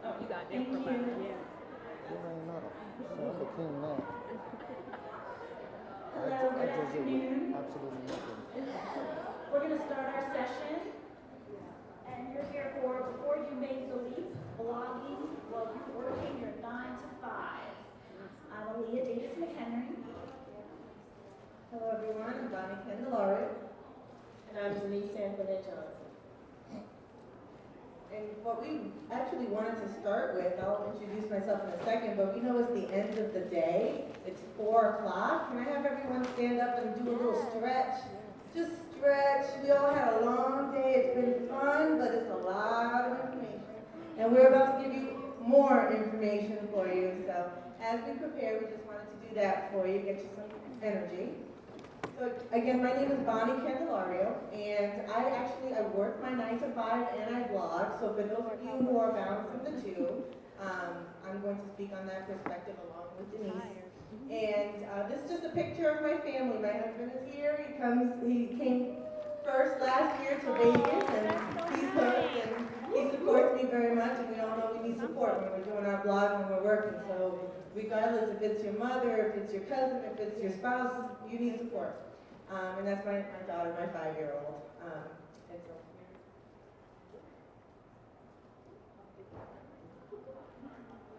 Oh, you got Thank different. you. Yeah. You ain't know. So I'm the king now. Hello, I good just did with afternoon. absolutely nothing. We're going to start our session. And you're here for Before You Make the Leap, blogging while you're working your 9 to 5. I'm Aliah Davis-McHenry. Hello everyone, I'm Boni, Candelario. And I'm Denise. And what we actually wanted to start with, I'll introduce myself in a second, but we know it's the end of the day. It's 4 o'clock. Can I have everyone stand up and do a little stretch? Just stretch. We all had a long day. It's been fun, but it's a lot of information. And we're about to give you more information for you. So as we prepare, we just wanted to do that for you, get you some energy. So again, my name is Boni Candelario, and I work my 9 to 5 and I blog. So for those of you who are balancing the two, I'm going to speak on that perspective along with Denise. And this is just a picture of my family. My husband is here. He came first last year to Vegas, and he's hooked, and he supports me very much. And we all know we need support when we're doing our blog, when we're working. So regardless if it's your mother, if it's your cousin, if it's your spouse, you need support. And that's my daughter, my 5-year-old.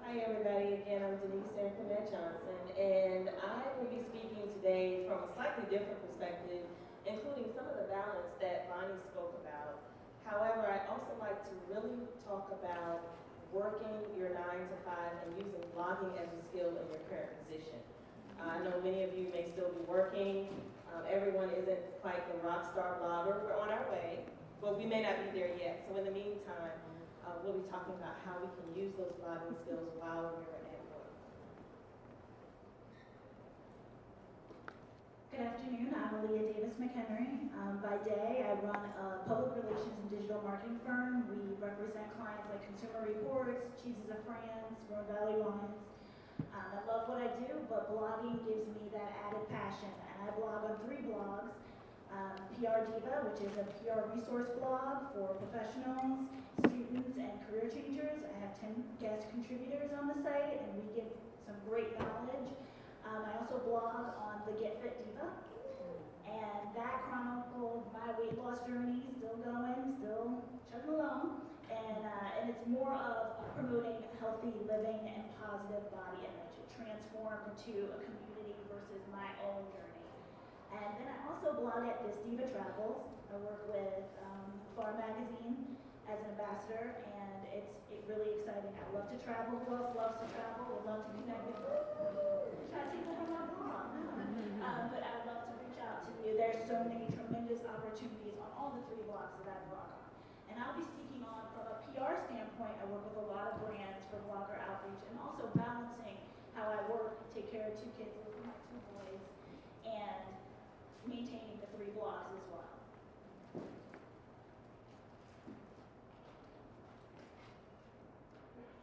Hi everybody, again I'm Denise Johnson, and I will be speaking today from a slightly different perspective, including some of the balance that Boni spoke about. However, I'd also like to really talk about working your 9 to 5 and using blogging as a skill in your current position. I know many of you may still be working. Everyone isn't quite the rock star blogger. We're on our way, but we may not be there yet. So in the meantime, we'll be talking about how we can use those blogging skills while we're at work. Good afternoon, I'm Aliah Davis-McHenry. By day, I run a public relations and digital marketing firm. We represent clients like Consumer Reports, Cheeses of France, Rhone Valley Wines. I love what I do, but blogging gives me that added passion. And I blog on 3 blogs. PR Diva, which is a PR resource blog for professionals, students, and career changers. I have 10 guest contributors on the site, and we give some great knowledge. I also blog on the Get Fit Diva, and that chronicles my weight loss journey, still going, still chugging along, and it's more of promoting healthy living and positive body image. It transformed into a community versus my own journey. And then I also blog at This Diva Travels. I work with Far Magazine as an ambassador, and it's really exciting. I love to travel. Who else loves to travel? Would love to connect with you. I see people from my blog. But I would love to reach out to you. There's so many tremendous opportunities on all the 3 blogs that I blog on. And I'll be speaking on, from a PR standpoint, I work with a lot of brands for blogger outreach, and also balancing how I work, take care of 2 kids, with my 2 boys, and maintaining the 3 blogs as well.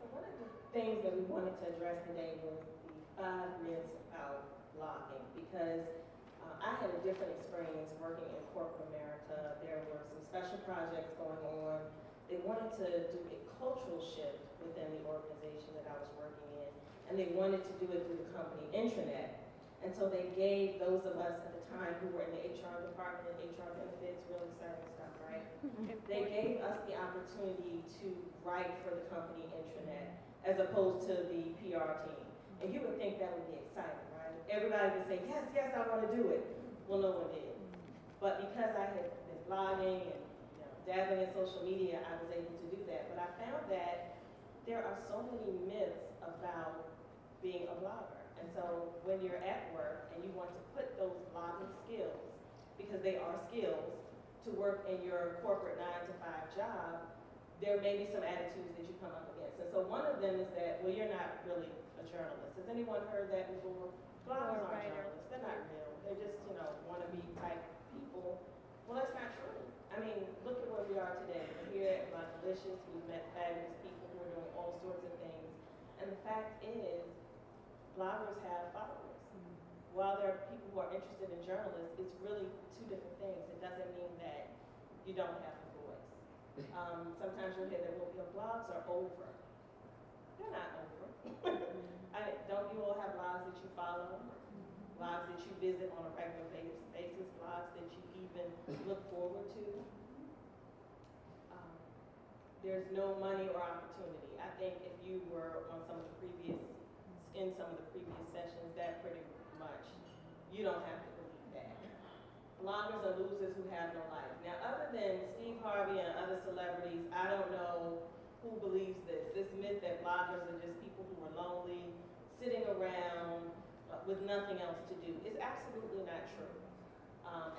So one of the things that we wanted to address today was the 5 myths about blogging, because I had a different experience working in corporate America. There were some special projects going on. They wanted to do a cultural shift within the organization that I was working in, and they wanted to do it through the company intranet. And so they gave those of us at the time who were in the HR department and HR benefits, really exciting stuff, right? They gave us the opportunity to write for the company intranet as opposed to the PR team. And you would think that would be exciting, right? Everybody would say, yes, yes, I want to do it. Well, no one did. But because I had been blogging and dabbling in social media, I was able to do that. But I found that there are so many myths about being a blogger. And so when you're at work and you want to put those blogging skills, because they are skills, to work in your corporate 9 to 5 job, there may be some attitudes that you come up against. And so one of them is that, well, you're not really a journalist. Has anyone heard that before? Bloggers aren't journalists. They're not real. They're just, wannabe type people. Well, that's not true. I mean, look at where we are today. We're here at Blogalicious. We've met fabulous people who are doing all sorts of things. And the fact is, bloggers have followers. While there are people who are interested in journalists, it's really 2 different things. It doesn't mean that you don't have a voice. Sometimes you'll hear that, well, your blogs are over. They're not over. Don't you all have blogs that you follow? Blogs that you visit on a regular basis, blogs that you even look forward to? There's no money or opportunity. I think if you were on in some of the previous sessions, that pretty much, you don't have to believe that. Bloggers are losers who have no life. Now, other than Steve Harvey and other celebrities, I don't know who believes this myth that bloggers are just people who are lonely, sitting around with nothing else to do is absolutely not true.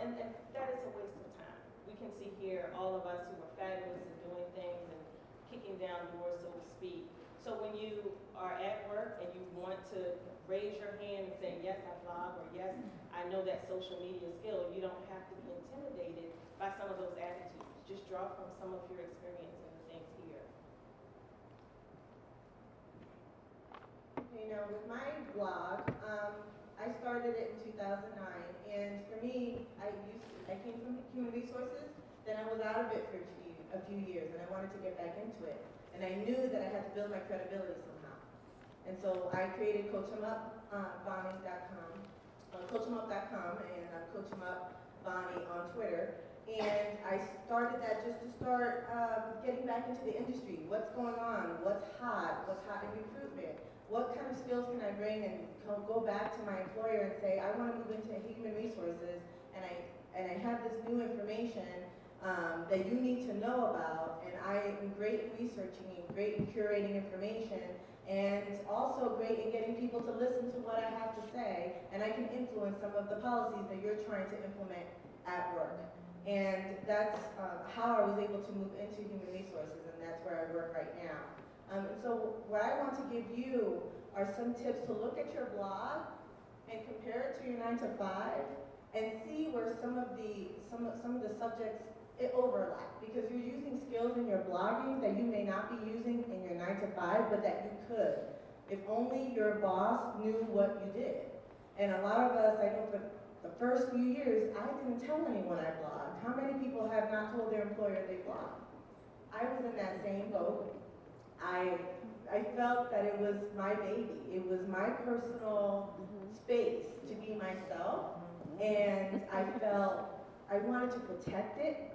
And that is a waste of time. We can see here all of us who are fabulous at doing things and kicking down doors, so to speak. So when you are at work and you want to raise your hand and say, yes, I blog, or yes, I know that social media skill, you don't have to be intimidated by some of those attitudes. Just draw from some of your experience and the things here. You know, with my blog, I started it in 2009, and for me, I came from human resources, then I was out of it for a few years, and I wanted to get back into it. And I knew that I had to build my credibility somehow. And so I created coachemupboni.com, and coachemupboni on Twitter. And I started that just to start getting back into the industry. What's going on? What's hot in recruitment? What kind of skills can I bring and go back to my employer and say, I want to move into human resources, and I have this new information that you need to know about, and I am great at researching and great at curating information, and also great at getting people to listen to what I have to say, and I can influence some of the policies that you're trying to implement at work. And that's how I was able to move into human resources, and that's where I work right now. And so what I want to give you are some tips to look at your blog and compare it to your 9 to 5 and see where some of the subjects overlap, because you're using skills in your blogging that you may not be using in your 9 to 5, but that you could if only your boss knew what you did. And a lot of us, I know for the first few years, I didn't tell anyone I blogged. How many people have not told their employer they blogged? I was in that same boat. I felt that it was my baby. It was my personal space to be myself, and I felt I wanted to protect it.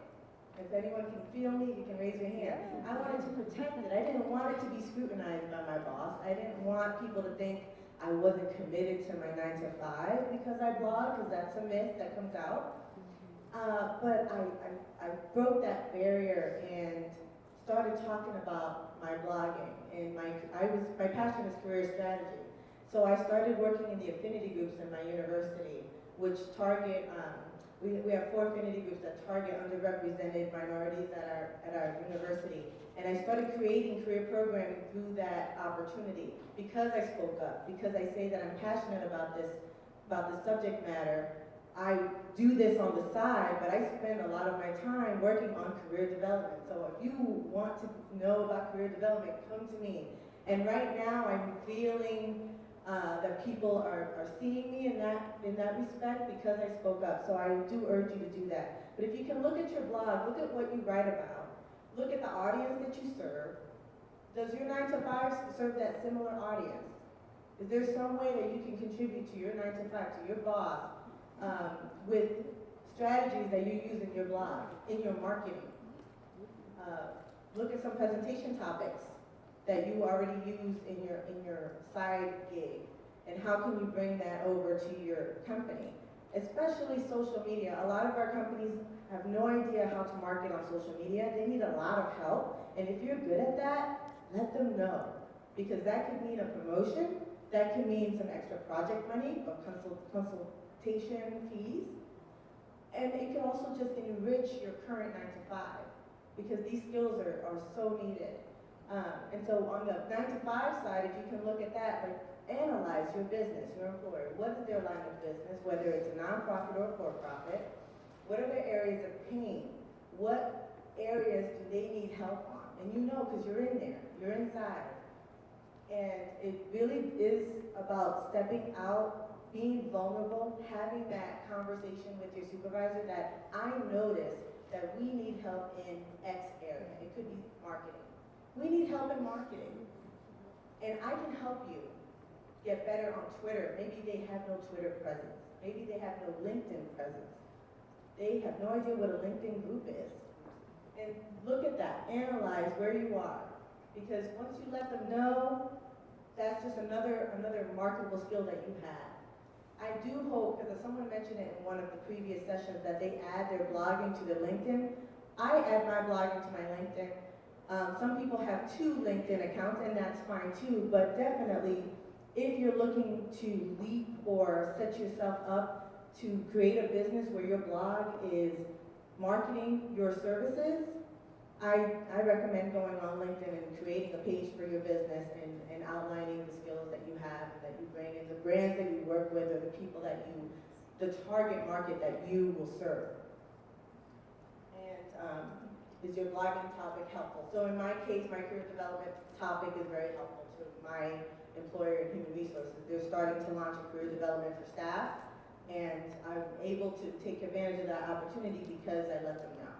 If anyone can feel me, you can raise your hand. I wanted to protect it. I didn't want it to be scrutinized by my boss. I didn't want people to think I wasn't committed to my 9 to 5 because I blog, because that's a myth that comes out. But I broke that barrier and started talking about my blogging, and my passion is career strategy. So I started working in the affinity groups in my university, which target, we have 4 affinity groups that target underrepresented minorities at our university. And I started creating career programming through that opportunity because I spoke up, because I say that I'm passionate about this subject matter. I do this on the side, but I spend a lot of my time working on career development. So if you want to know about career development, come to me. And right now I'm feeling that people are seeing me in that respect because I spoke up. So I do urge you to do that. But if you can look at your blog, look at what you write about, look at the audience that you serve. Does your 9 to 5 serve that similar audience? Is there some way that you can contribute to your 9 to 5, to your boss, with strategies that you use in your blog, in your marketing? Look at some presentation topics that you already use in your side gig, and how can you bring that over to your company? Especially social media. A lot of our companies have no idea how to market on social media. They need a lot of help, and if you're good at that, let them know, because that could mean a promotion, that could mean some extra project money or consultation fees, and it can also just enrich your current 9 to 5, because these skills are so needed. And so on the 9 to 5 side, if you can look at that, like analyze your business, your employer. What is their line of business, whether it's a nonprofit or for-profit? What are their areas of pain? What areas do they need help on? And you know, because you're in there, you're inside. And it really is about stepping out, being vulnerable, having that conversation with your supervisor that I noticed that we need help in X area. It could be marketing. We need help in marketing. And I can help you get better on Twitter. Maybe they have no Twitter presence. Maybe they have no LinkedIn presence. They have no idea what a LinkedIn group is. And look at that, analyze where you are. Because once you let them know, that's just another marketable skill that you have. I do hope, because someone mentioned it in one of the previous sessions, that they add their blogging to their LinkedIn. I add my blogging to my LinkedIn. Some people have 2 LinkedIn accounts, and that's fine too, but definitely, if you're looking to leap or set yourself up to create a business where your blog is marketing your services, I recommend going on LinkedIn and creating a page for your business and outlining the skills that you have and that you bring and the brands that you work with or the people that the target market that you will serve. And is your blogging topic helpful? So in my case, my career development topic is very helpful to my employer in human resources. They're starting to launch a career development for staff, and I'm able to take advantage of that opportunity because I let them know.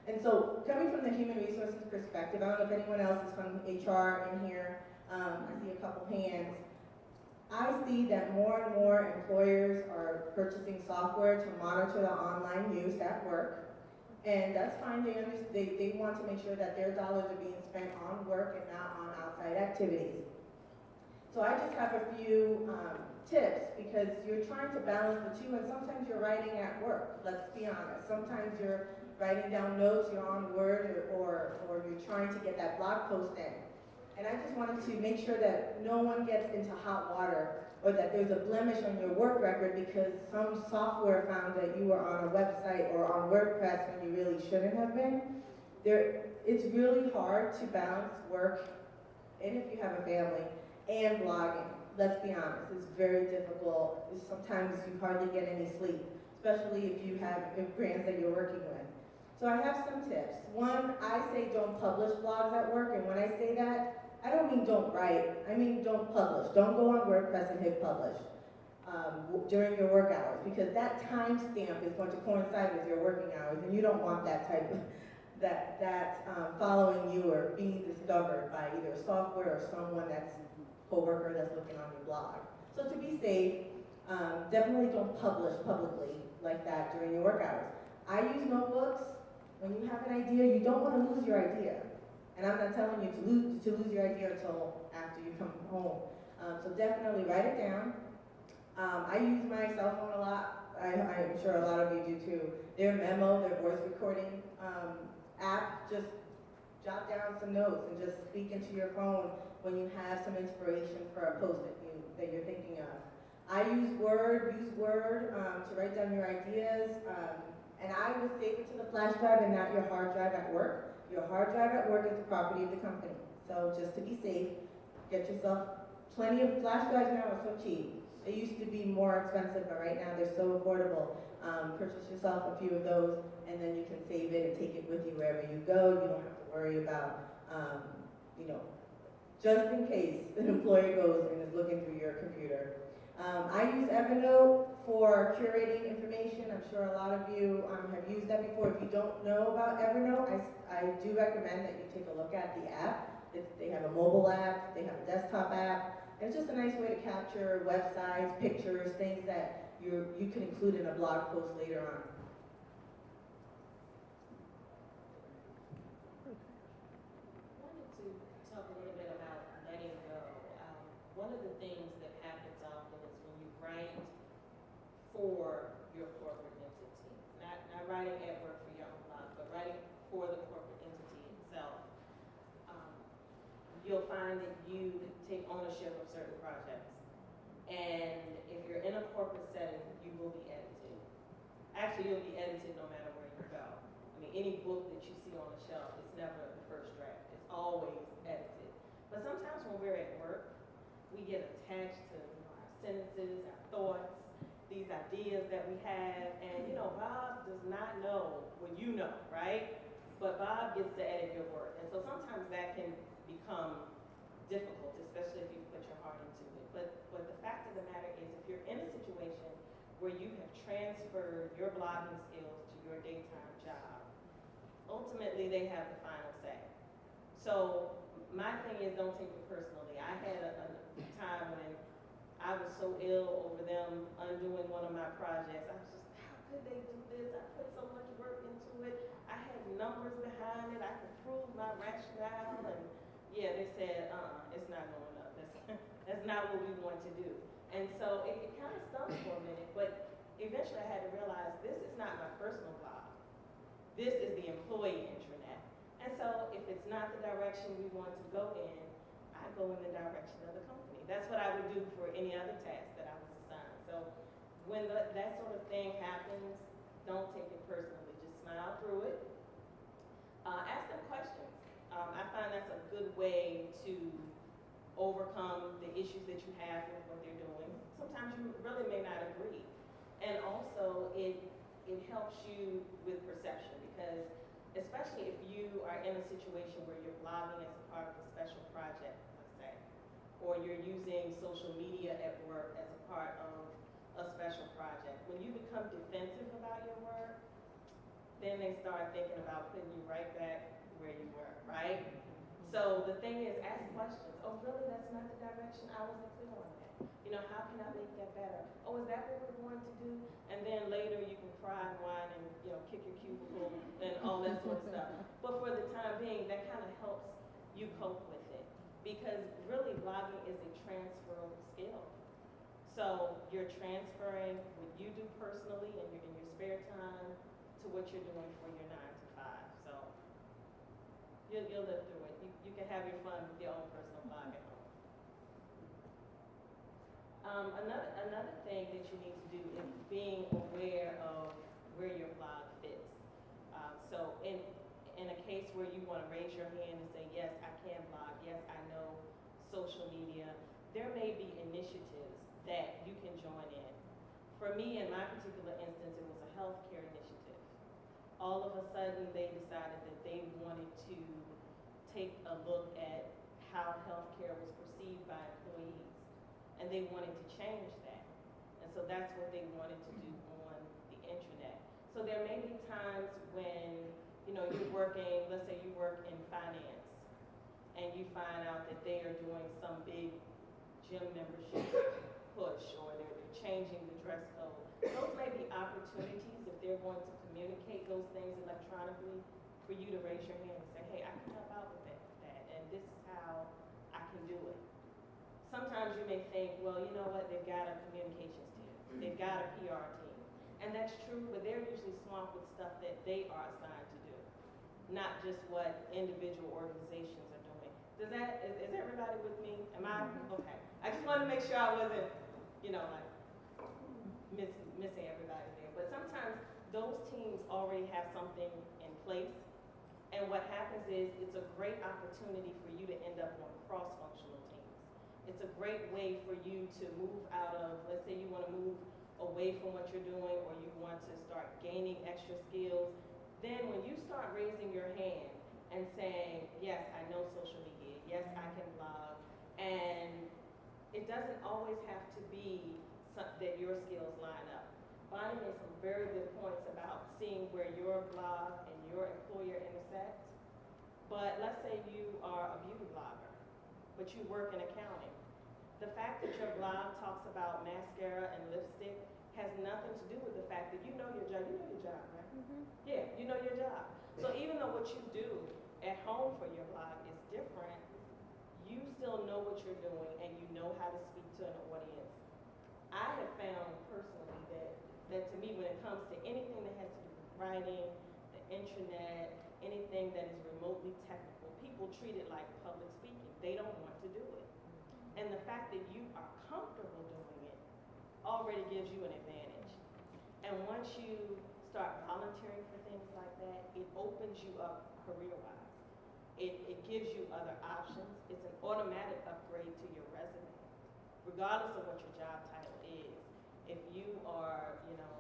And so, coming from the human resources perspective, I don't know if anyone else is from HR in here. I see a couple hands. I see that more and more employers are purchasing software to monitor the online use at work. And that's fine, they want to make sure that their dollars are being spent on work and not on outside activities. So I just have a few tips, because you're trying to balance the two, and sometimes you're writing at work, let's be honest. Sometimes you're writing down notes, you're on Word, or you're trying to get that blog post in. And I just wanted to make sure that no one gets into hot water, or that there's a blemish on your work record because some software found that you were on a website or on WordPress when you really shouldn't have been. It's really hard to balance work, and if you have a family, and blogging. Let's be honest, it's very difficult. Sometimes you hardly get any sleep, especially if you have brands that you're working with. So I have some tips. One, I say don't publish blogs at work, and when I say that, I don't mean don't write, I mean don't publish. Don't go on WordPress and hit publish during your work hours, because that timestamp is going to coincide with your working hours, and you don't want that type of, following you or being discovered by either a software or someone that's co-worker that's looking on your blog. So to be safe, definitely don't publish publicly like that during your work hours. I use notebooks. When you have an idea, you don't want to lose your idea. And I'm not telling you to lose your idea until after you come home. So definitely write it down. I use my cell phone a lot. I'm sure a lot of you do too. Their memo, their voice recording app, just jot down some notes and just speak into your phone when you have some inspiration for a post that you're thinking of. I use Word to write down your ideas, and I would save it to the flash drive and not your hard drive at work. Your hard drive at work is the property of the company. So just to be safe, get yourself plenty of flash drives now are so cheap. They used to be more expensive, but right now they're so affordable. Purchase yourself a few of those, and then you can save it and take it with you wherever you go. You don't have to worry about, just in case an employer goes and is looking through your computer. I use Evernote for curating information. I'm sure a lot of you have used that before. If you don't know about Evernote, I do recommend that you take a look at the app. They have a mobile app, they have a desktop app. And it's just a nice way to capture websites, pictures, things that you can include in a blog post later on. I wanted to talk a little bit about letting go. One of the things that happens often is when you write for your corporate entity, not writing at work for your own blog, but writing for the corporate entity itself, you'll find that you take ownership of certain projects. And if you're in a corporate setting, you will be edited. Actually, you'll be edited no matter where you go. I mean, any book that you see on the shelf, it's never the first draft. It's always edited. But sometimes when we're at work, we get attached to our sentences, our thoughts, these ideas that we have. And Bob does not know what you know, right? But Bob gets to edit your work. And so sometimes that can become difficult, especially if you put your heart into it. But the fact of the matter is, if you're in a situation where you have transferred your blogging skills to your daytime job. Ultimately, they have the final say. So my thing is, don't take it personally. I had a time when I was so ill over them undoing one of my projects. I was just, how could they do this? I put so much work into it. I had numbers behind it. I could prove my rationale. And yeah, they said, it's not going up. That's not what we want to do. And so it kind of stung for a minute, but eventually I had to realize this is not my personal blog. This is the employee intranet. And so if it's not the direction we want to go in, I go in the direction of the company. That's what I would do for any other task that I was assigned. So when that sort of thing happens, don't take it personally. Just smile through it. Ask them questions. I find that's a good way to overcome the issues that you have with what they're doing. Sometimes you really may not agree. And also it helps you with perception, because especially if you are in a situation where you're blogging as a part of a special project, let's say, or you're using social media at work as a part of a special project, when you become defensive about your work, then they start thinking about putting you right back where you were, right? So the thing is, ask questions. Oh, really, that's not the direction? I wasn't clear on that. You know, how can I make that better? Oh, is that what we're going to do? And then later you can cry and whine and, you know, kick your cubicle and all that sort of stuff. But for the time being, that kind of helps you cope with it. Because really, blogging is a transferable skill. So you're transferring what you do personally in your spare time to what you're doing for your 9 to 5. So you'll live through it. You can have your fun with your own personal blog at home. Another thing that you need to do is being aware of where your blog fits. So in a case where you want to raise your hand and say, yes, I can blog, yes, I know social media, there may be initiatives that you can join in. For me, in my particular instance, it was a healthcare initiative. All of a sudden, they decided that they wanted to take a look at how healthcare was perceived by employees, and they wanted to change that. And so that's what they wanted to do on the intranet. So there may be times when, you know, you're working, let's say you work in finance, and you find out that they are doing some big gym membership push, or they're changing the dress code. Those may be opportunities, if they're going to communicate those things electronically, for you to raise your hand and say, hey, I can help out with that, and this is how I can do it. Sometimes you may think, well, you know what, they've got a communications team, they've got a PR team, and that's true, but they're usually swamped with stuff that they are assigned to do, not just what individual organizations are doing. Is everybody with me? Am I? Okay. I just wanted to make sure I wasn't, you know, like missing everybody there. But sometimes those teams already have something in place, and what happens is it's a great opportunity for you to end up on cross-functional teams. It's a great way for you to move out of, let's say you want to move away from what you're doing, or you want to start gaining extra skills. Then when you start raising your hand and saying, yes, I know social media, yes, I can blog, and it doesn't always have to be that your skills line up. Boni made some very good points about seeing where your blog and your employer intersect. But let's say you are a beauty blogger, but you work in accounting. The fact that your blog talks about mascara and lipstick has nothing to do with the fact that you know your job. You know your job, right? Mm-hmm. Yeah, you know your job. So even though what you do at home for your blog is different, you still know what you're doing and you know how to speak to an audience. I have found personally that to me, when it comes to anything that has to do with writing, the intranet, anything that is remotely technical, people treat it like public speaking. They don't want to do it. And the fact that you are comfortable doing it already gives you an advantage. And once you start volunteering for things like that, it opens you up career-wise. It gives you other options. It's an automatic upgrade to your resume, regardless of what your job title is. If you are, you know,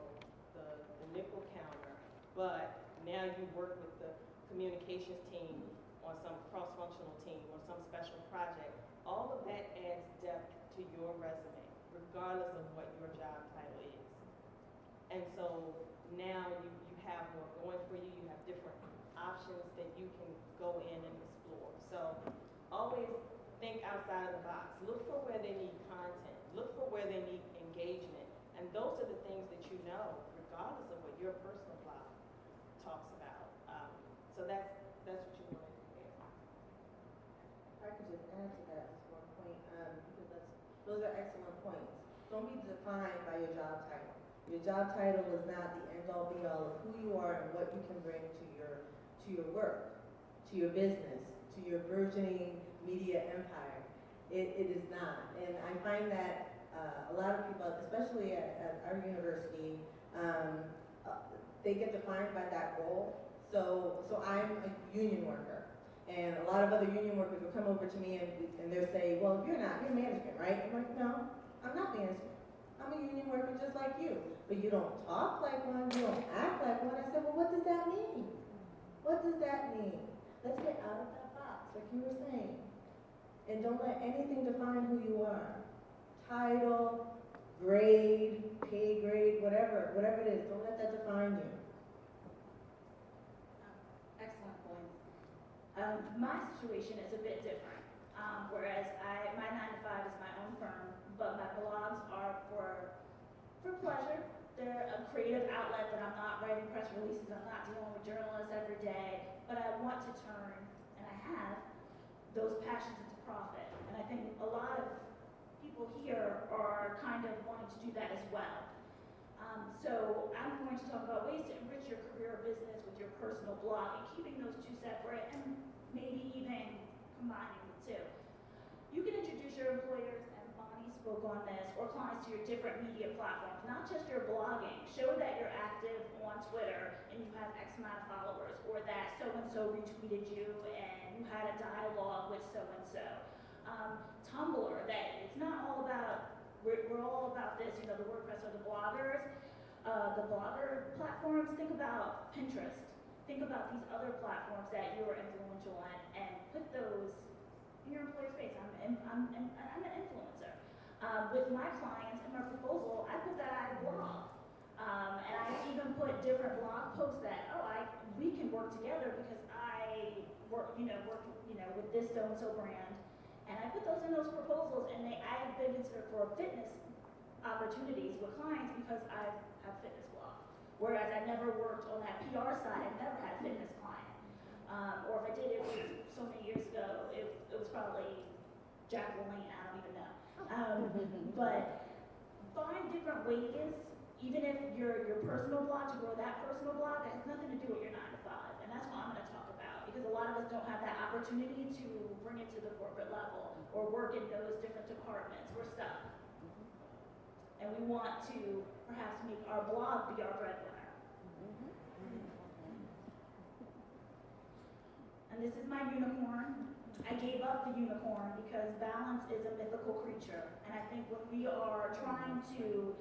the nickel counter, but now you work with the communications team on some cross-functional team or some special project, all of that adds depth to your resume, regardless of what your job title is. And so now you have more going for you. You have different options that you can go in and explore. So always think outside of the box. Look for where they need content. Look for where they need engagement. And those are the things that you know, regardless of what your personal blog talks about. So that's what you want to do there. If I could just add to that, just one point, because those are excellent points. Don't be defined by your job title. Your job title is not the end-all be-all of who you are and what you can bring to your work, to your business, to your burgeoning media empire. It is not. And I find that a lot of people, especially at our university, they get defined by that role. So I'm a union worker. And a lot of other union workers will come over to me and they'll say, well, you're management, right? I'm like, no, I'm not management. I'm a union worker just like you. But you don't talk like one, you don't act like one. I said, well, what does that mean? What does that mean? Let's get out of that box, like you were saying. And don't let anything define who you are. Title, grade, pay grade, whatever it is, don't let that define you. Excellent point. My situation is a bit different. Whereas my 9 to 5 is my own firm, but my blogs are for pleasure. They're a creative outlet that I'm not writing press releases, I'm not dealing with journalists every day, but I want to turn, and I have, those passions into profit. And I think a lot of people here are kind of wanting to do that as well. So I'm going to talk about ways to enrich your career or business with your personal blog and keeping those two separate and maybe even combining the two. You can introduce your employers, and Boni spoke on this, or clients to your different media platforms, not just your blogging. Show that you're active on Twitter and you have X amount of followers, or that so-and-so retweeted you and you had a dialogue with so-and-so. Tumblr, that it's not all about, we're all about this, you know, the WordPress or the bloggers. The blogger platforms, think about Pinterest. Think about these other platforms that you're influential on and put those in your employee space. I'm an influencer. With my clients and my proposal, I put that on a blog. And I even put different blog posts that, we can work together because I work with this so-and-so brand. And I put those in those proposals, and I have been considered for fitness opportunities with clients because I have fitness blog. Whereas I never worked on that PR side, I never had a fitness client. Or if I did, it was so many years ago, it was probably Jack LaLanne, I don't even know. But find different ways, even if your personal blog, to grow that personal blog, that has nothing to do with your 9 to 5. And that's what I'm gonna talk about, because a lot of us don't have that opportunity to bring it to the corporate level or work in those different departments. We're stuck. And we want to perhaps make our blog be our breadwinner. And this is my unicorn. I gave up the unicorn because balance is a mythical creature. And I think when we are trying to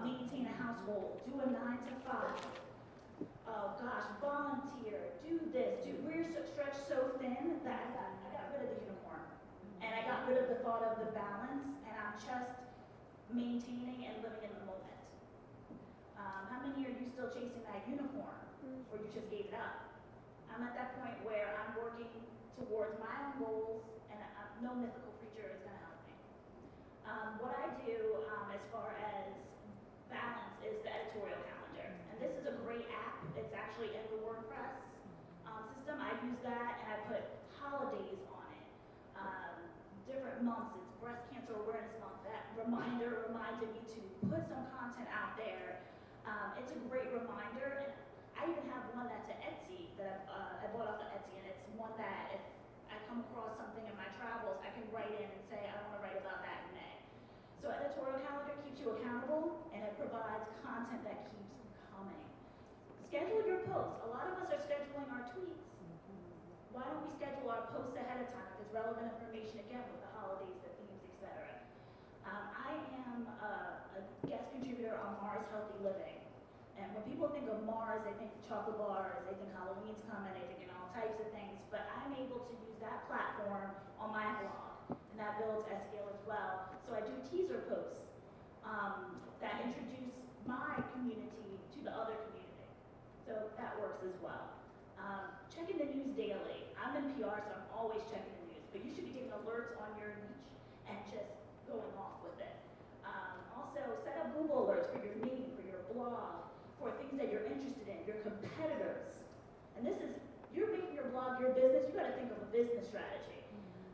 maintain a household, do a 9 to 5, volunteer, do this, we're stretched so thin that I got rid of the unicorn. And I got rid of the thought of the balance, and I'm just maintaining and living in the moment. How many are you still chasing that unicorn, or you just gave it up? I'm at that point where I'm working towards my own goals, and no mythical creature is going to help me. What I do as far as balance is the editorial calendar, and this is a great app. It's actually in the WordPress system. I use that, and I put holidays on it, different months. It's Breast Cancer Awareness Month. That reminder reminded me to put some content out there. It's a great reminder, and I even have one that's an Etsy that I bought off of Etsy, and it's one that if I come across something in my travels, I can write in and say, I want to write about that in May. So editorial calendar keeps you accountable, and it provides content that keeps coming. Schedule your posts. A lot of us are scheduling our tweets. Why don't we schedule our posts ahead of time if it's relevant information, again, with the holidays, the themes, etc. I am a guest contributor on Mars Healthy Living. And when people think of Mars, they think chocolate bars, they think Halloween's coming, they think all types of things. But I'm able to use that platform on my blog, and that builds SEO as well. So I do teaser posts that introduce my community to the other community. So that works as well. Checking the news daily. I'm in PR, so I'm always checking the news, but you should be getting alerts on your niche and just going off with it. Also, set up Google alerts for your name, for your blog, for things that you're interested in, your competitors. And this is, you're making your blog your business, you gotta think of a business strategy.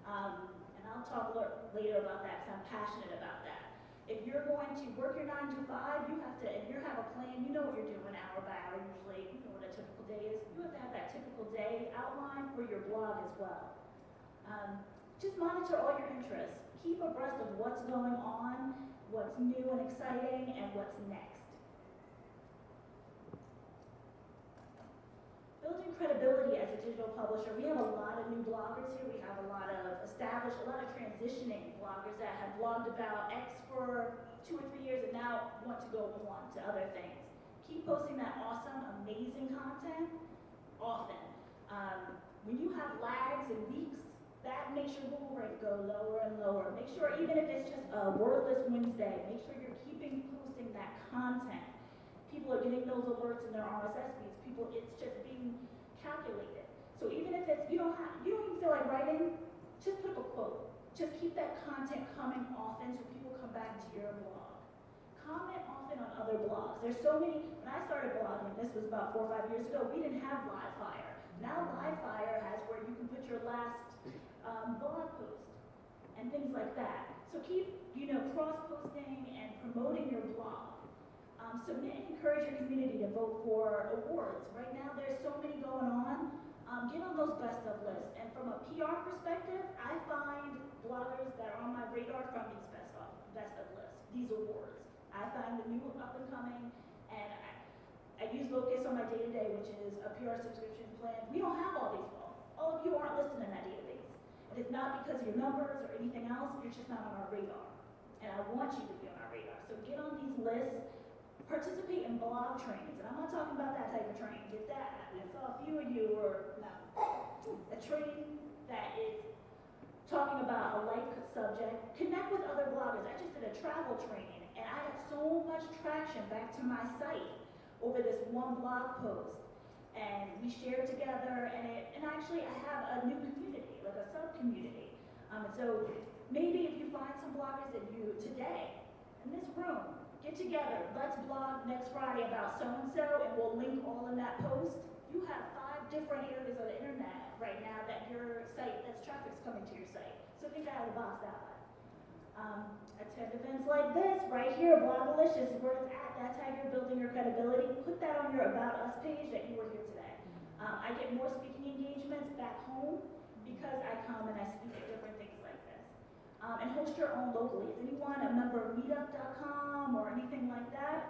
And I'll talk later about that because I'm passionate about that. If you're going to work your 9 to 5, you have to, if you have a plan, you know what you're doing hour by hour usually, you know what a typical day is. You have to have that typical day outline for your blog as well. Just monitor all your interests. Keep abreast of what's going on, what's new and exciting, and what's next. Building credibility as a digital publisher. We have a lot of new bloggers here. We have a lot of established, a lot of transitioning bloggers that have blogged about X for 2 or 3 years and now want to go on to other things. Keep posting that awesome, amazing content often. When you have lags and weeks, that makes your Google rank go lower and lower. Make sure, even if it's just a wordless Wednesday, make sure you're keeping posting that content. People are getting those alerts in their RSS feeds. It's just being calculated. So even if it's, you don't even feel like writing, just put up a quote. Just keep that content coming often so people come back to your blog. Comment often on other blogs. There's so many, when I started blogging, this was about 4 or 5 years ago, we didn't have Livefire. Now Livefire has where you can put your last blog post and things like that. So keep, cross-posting and promoting your blog. Submit and encourage your community to vote for awards. Right now, there's so many going on. Get on those best of lists. And from a PR perspective, I find bloggers that are on my radar from these best of lists, these awards. I find the new up and coming, and I use Locus on my day-to-day, which is a PR subscription plan. We don't have all these folks. All of you aren't listed in that database. And it's not because of your numbers or anything else, you're just not on our radar. And I want you to be on our radar. So get on these lists. Participate in blog trainings, and I'm not talking about that type of training. Get that. I saw a few of you were a training that is talking about a life subject. Connect with other bloggers. I just did a travel training, and I got so much traction back to my site over this one blog post. And we shared together, and actually I have a new community, like a sub-community. So maybe if you find some bloggers that you, today, in this room, get together, let's blog next Friday about so-and-so, and we'll link all in that post. You have 5 different areas of the internet right now that your site, that's traffic's coming to your site. So think out of the box that way. Attend events like this, right here, Blogalicious is where it's at. That's how you're building your credibility. Put that on your About Us page that you were here today. I get more speaking engagements back home because I come and I speak at different things like this. And host your own locally. Is anyone a member of meetup.com or anything like that?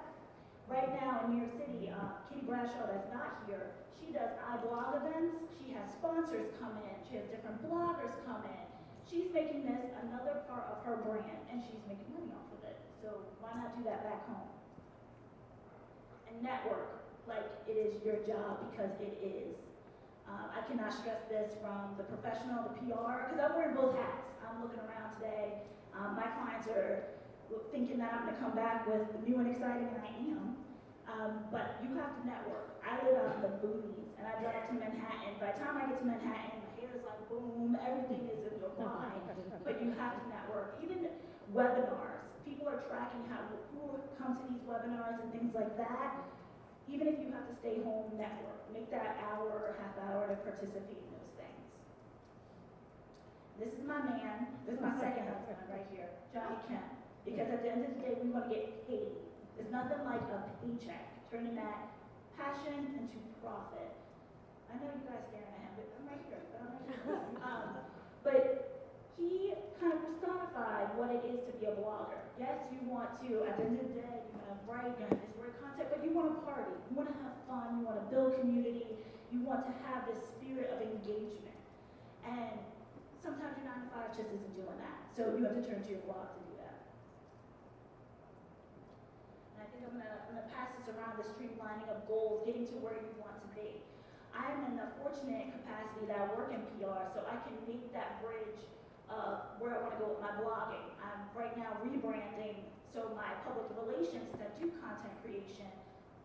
Right now in New York City, Kitty Bradshaw that's not here, she does iBlog events. She has sponsors come in. She has different bloggers come in. She's making this another part of her brand, and she's making money off of it. So why not do that back home? And network like it is your job, because it is. I cannot stress this from the professional, the PR, because I'm wearing both hats. I'm looking around today. My clients are thinking that I'm going to come back with new and exciting, and I am. But you have to network. I live out in the boonies, and I drive to Manhattan. By the time I get to Manhattan, my hair is like boom, everything is in your line. But you have to network. Even webinars. People are tracking who comes to these webinars and things like that. Even if you have to stay home, network. Make that hour or half hour to participate in those things. This is my man. This is my second husband right here, Johnny Kemp. Because at the end of the day, we want to get paid. There's nothing like a paycheck, turning that passion into profit. I know you guys staring at him, but I'm right here. But he kind of personified what it is to be a blogger. Yes, you want to, at the end of the day, you want to write, you want to great content, but you want to party. You want to have fun. You want to build community. You want to have this spirit of engagement. And sometimes your 9 to 5 just isn't doing that. So you have to turn to your blog to do that. And I think I'm gonna pass this around, the streamlining of goals, getting to where you want to be. I'm in the fortunate capacity that I work in PR, so I can make that bridge of where I want to go with my blogging. I'm right now rebranding So my public relations, since I do content creation,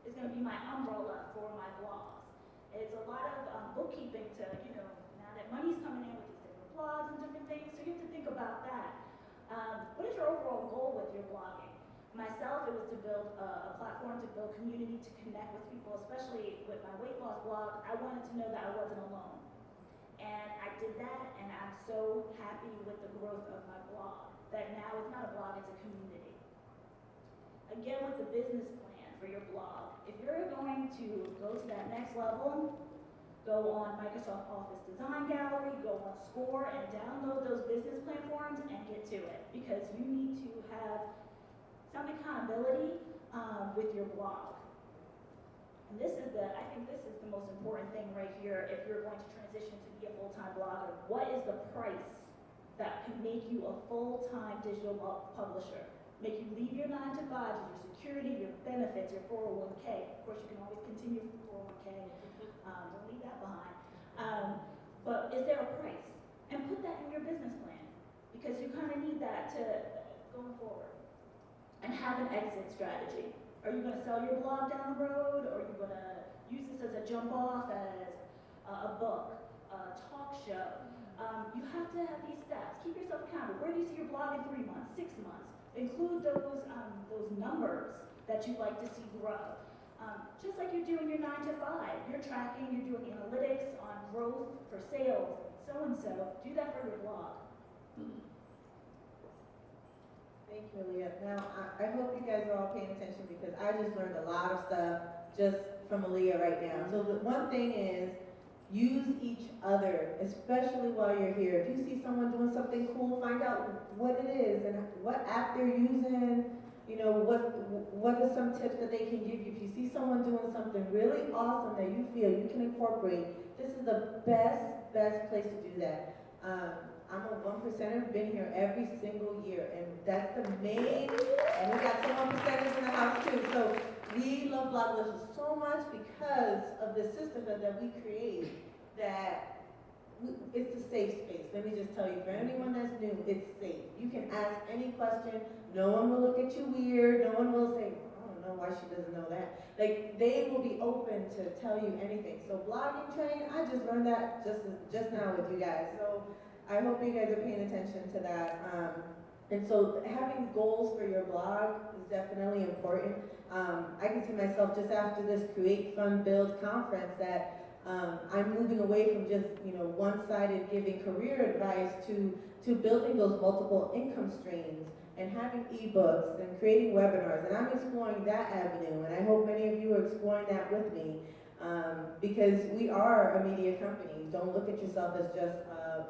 is going to be my umbrella for my blogs. It's a lot of bookkeeping to, now that money's coming in with these different blogs and different things, so you have to think about that. What is your overall goal with your blogging? Myself, it was to build a platform, to build community, to connect with people, especially with my weight loss blog. I wanted to know that I wasn't alone. And I did that, and I'm so happy with the growth of my blog, that now it's not a blog, it's a community. Again, with the business plan for your blog, if you're going to go to that next level, go on Microsoft Office Design Gallery, go on Score, and download those business plan forms and get to it, because you need to have some accountability with your blog. And I think this is the most important thing right here if you're going to transition to be a full-time blogger. What is the price that can make you a full-time digital publisher? Make you leave your 9 to 5, your security, your benefits, your 401k. Of course, you can always continue with 401k. Don't leave that behind. But is there a price? And put that in your business plan, because you kind of need that to going forward. And have an exit strategy. Are you going to sell your blog down the road, or are you going to use this as a jump off, as a book, a talk show? You have to have these steps. Keep yourself accountable. Where do you see your blog in 3 months, 6 months? Include those numbers that you'd like to see grow. Just like you do in your 9 to 5. You're tracking, you're doing analytics on growth for sales, so. Do that for your blog. Thank you, Aliah. Now, I hope you guys are all paying attention, because I just learned a lot of stuff just from Aliah right now. So the one thing is, use each other, especially while you're here. If you see someone doing something cool, find out what it is and what app they're using. What are some tips that they can give you. If you see someone doing something really awesome that you feel you can incorporate, this is the best place to do that. I'm a 1%er, been here every single year, and that's the main, and we got some 1%ers in the house too. So we love Blogalicious so much because of the system that we create, that it's a safe space. Let me just tell you, for anyone that's new, it's safe. You can ask any question. No one will look at you weird. No one will say, I don't know why she doesn't know that. Like, they will be open to tell you anything. So blogging train, I just learned that just now with you guys. So I hope you guys are paying attention to that. And so having goals for your blog is definitely important. I can see myself just after this Create, Fund, Build conference that I'm moving away from just one-sided giving career advice to building those multiple income streams and having ebooks and creating webinars. And I'm exploring that avenue, and I hope many of you are exploring that with me. Because we are a media company. Don't look at yourself as just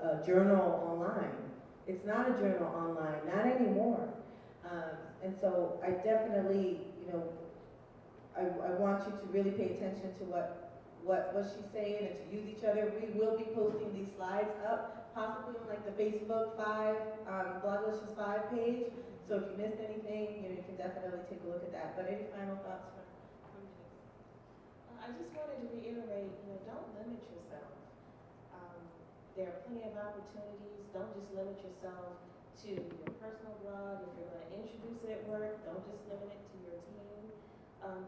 a journal online. It's not a journal online, not anymore. And so I definitely, I want you to really pay attention to what she's saying and to use each other. We will be posting these slides up, possibly on like the Facebook Blogalicious 5 page. So if you missed anything, you can definitely take a look at that. But any final thoughts from Denise? I just wanted to reiterate, don't limit yourself. There are plenty of opportunities. Don't just limit yourself to your personal blog. If you're going to introduce it at work, don't just limit it to your team.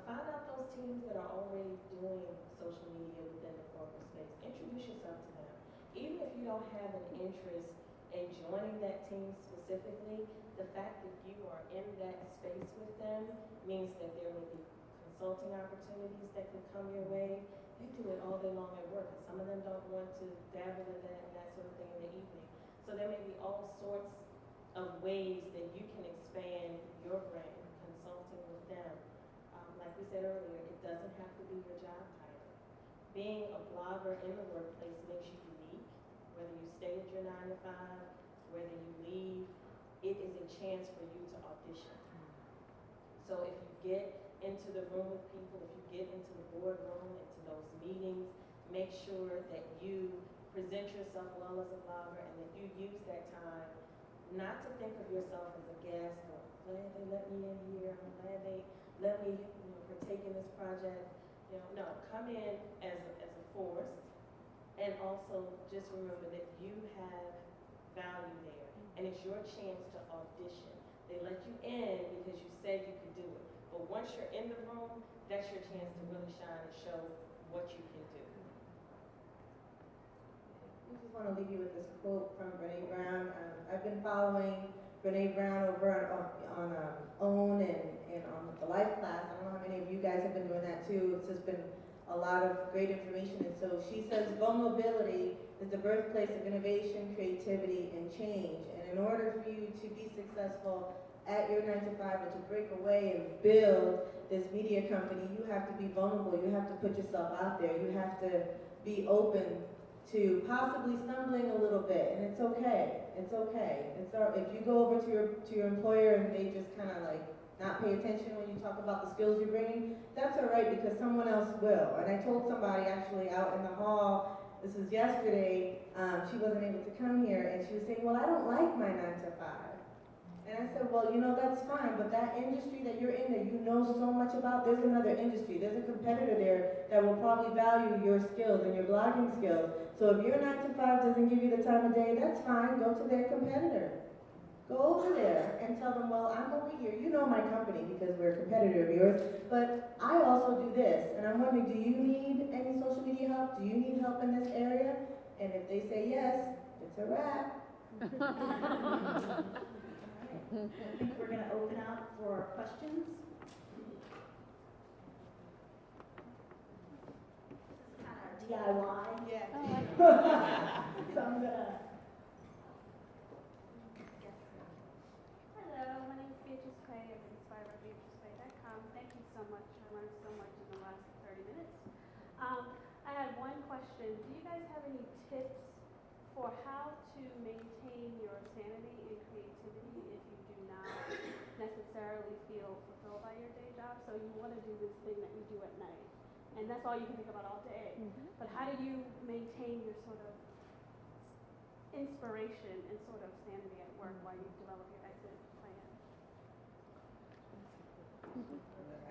Find out those teams that are already doing social media within the corporate space. Introduce yourself to them. Even if you don't have an interest in joining that team specifically, the fact that you are in that space with them means that there will be consulting opportunities that can come your way. They do it all day long at work, and some of them don't want to dabble in that sort of thing in the evening. So there may be all sorts of ways that you can expand your brand, consulting with them. Like we said earlier, it doesn't have to be your job title. Being a blogger in the workplace makes you unique. Whether you stay at your 9 to 5, whether you leave, it is a chance for you to audition. So if you get into the room with people, if you get into the boardroom, into those meetings, make sure that you present yourself well as a blogger, and that you use that time not to think of yourself as a guest, or glad they let me in here, I'm glad they let me partake in this project. No, come in as a force, and also just remember that you have value there, and it's your chance to audition. They let you in because you said you could do it. But once you're in the room, that's your chance to really shine and show what you can do. I just want to leave you with this quote from Brene Brown. I've been following Brene Brown over on OWN and on the Life class. I don't know how many of you guys have been doing that too. It's just been a lot of great information. And so she says vulnerability is the birthplace of innovation, creativity, and change. And in order for you to be successful at your 9 to 5 or to break away and build this media company, you have to be vulnerable. You have to put yourself out there. You have to be open to possibly stumbling a little bit, and it's okay. It's okay. If you go over to your employer and they just kind of like not pay attention when you talk about the skills you're bringing, that's all right because someone else will. And I told somebody actually out in the hall, this was yesterday, she wasn't able to come here, and she was saying, well, I don't like my 9 to 5. And I said, well, you know, that's fine, but that industry that you're in that you know so much about, there's another industry. There's a competitor there that will probably value your skills and your blogging skills. So if your 9 to 5 doesn't give you the time of day, that's fine. Go to their competitor. Go over there and tell them, well, I'm over here. You know my company because we're a competitor of yours, but I also do this. And I'm wondering, do you need any social media help? Do you need help in this area? And if they say yes, it's a wrap. I think we're going to open up for questions. This is kind of DIY. Yeah. So I'm going to... Hello, my name is Beatrice Clay. I'm inspired by BeatriceClay.com. Thank you so much. I learned so much in the last 30 minutes. I had one question. Do you guys have any tips for how to maintain your sanity and creativity if you do not necessarily feel fulfilled by your day job? So you want to do this thing that you do at night, and that's all you can think about all day. But how do you maintain your sort of inspiration and sort of sanity at work while you develop your exit plan?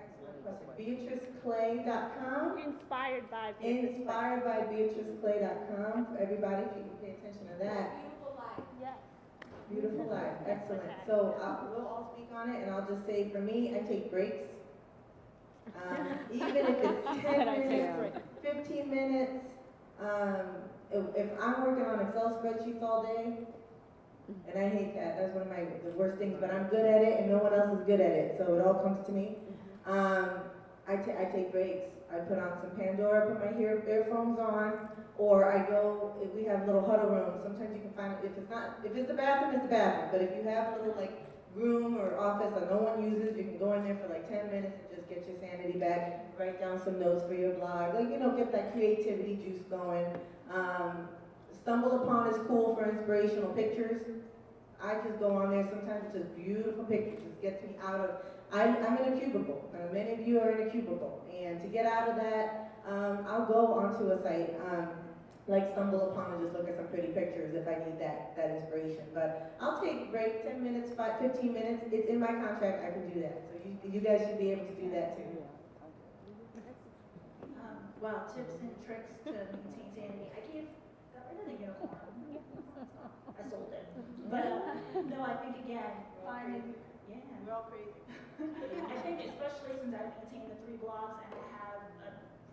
Excellent question. BeatriceClay.com. Inspired by Beatrice Clay. Inspired by BeatriceClay.com. For everybody, if you can pay attention to that. Beautiful life. Yes. Beautiful life. Excellent. So we'll all speak on it, and I'll just say for me, I take breaks. Even if it's 10 minutes, 15 minutes. If I'm working on Excel spreadsheets all day, and I hate that, that's one of the worst things, but I'm good at it and no one else is good at it, so it all comes to me. I take breaks. I put on some Pandora, put my earphones on, or I go, if we have little huddle rooms, sometimes you can find, if it's the bathroom, it's the bathroom, but if you have a little like room or office that no one uses, you can go in there for like 10 minutes and just get your sanity back, write down some notes for your blog, like, you know, get that creativity juice going. Stumble Upon is cool for inspirational pictures. I just go on there, sometimes it's just beautiful pictures, just gets me out of, I'm in a cubicle, many of you are in a cubicle, and to get out of that, I'll go onto a site, like Stumble Upon and just look at some pretty pictures if I need that inspiration. But I'll take a break, 10 minutes, 15 minutes, it's in my contract, I can do that. So you guys should be able to do that too. Wow, tips and tricks to maintain sanity. I got rid of the unicorn. I sold it. But no, I think again, finding, yeah. We're all crazy. I think especially since I maintain the 3 blogs and I have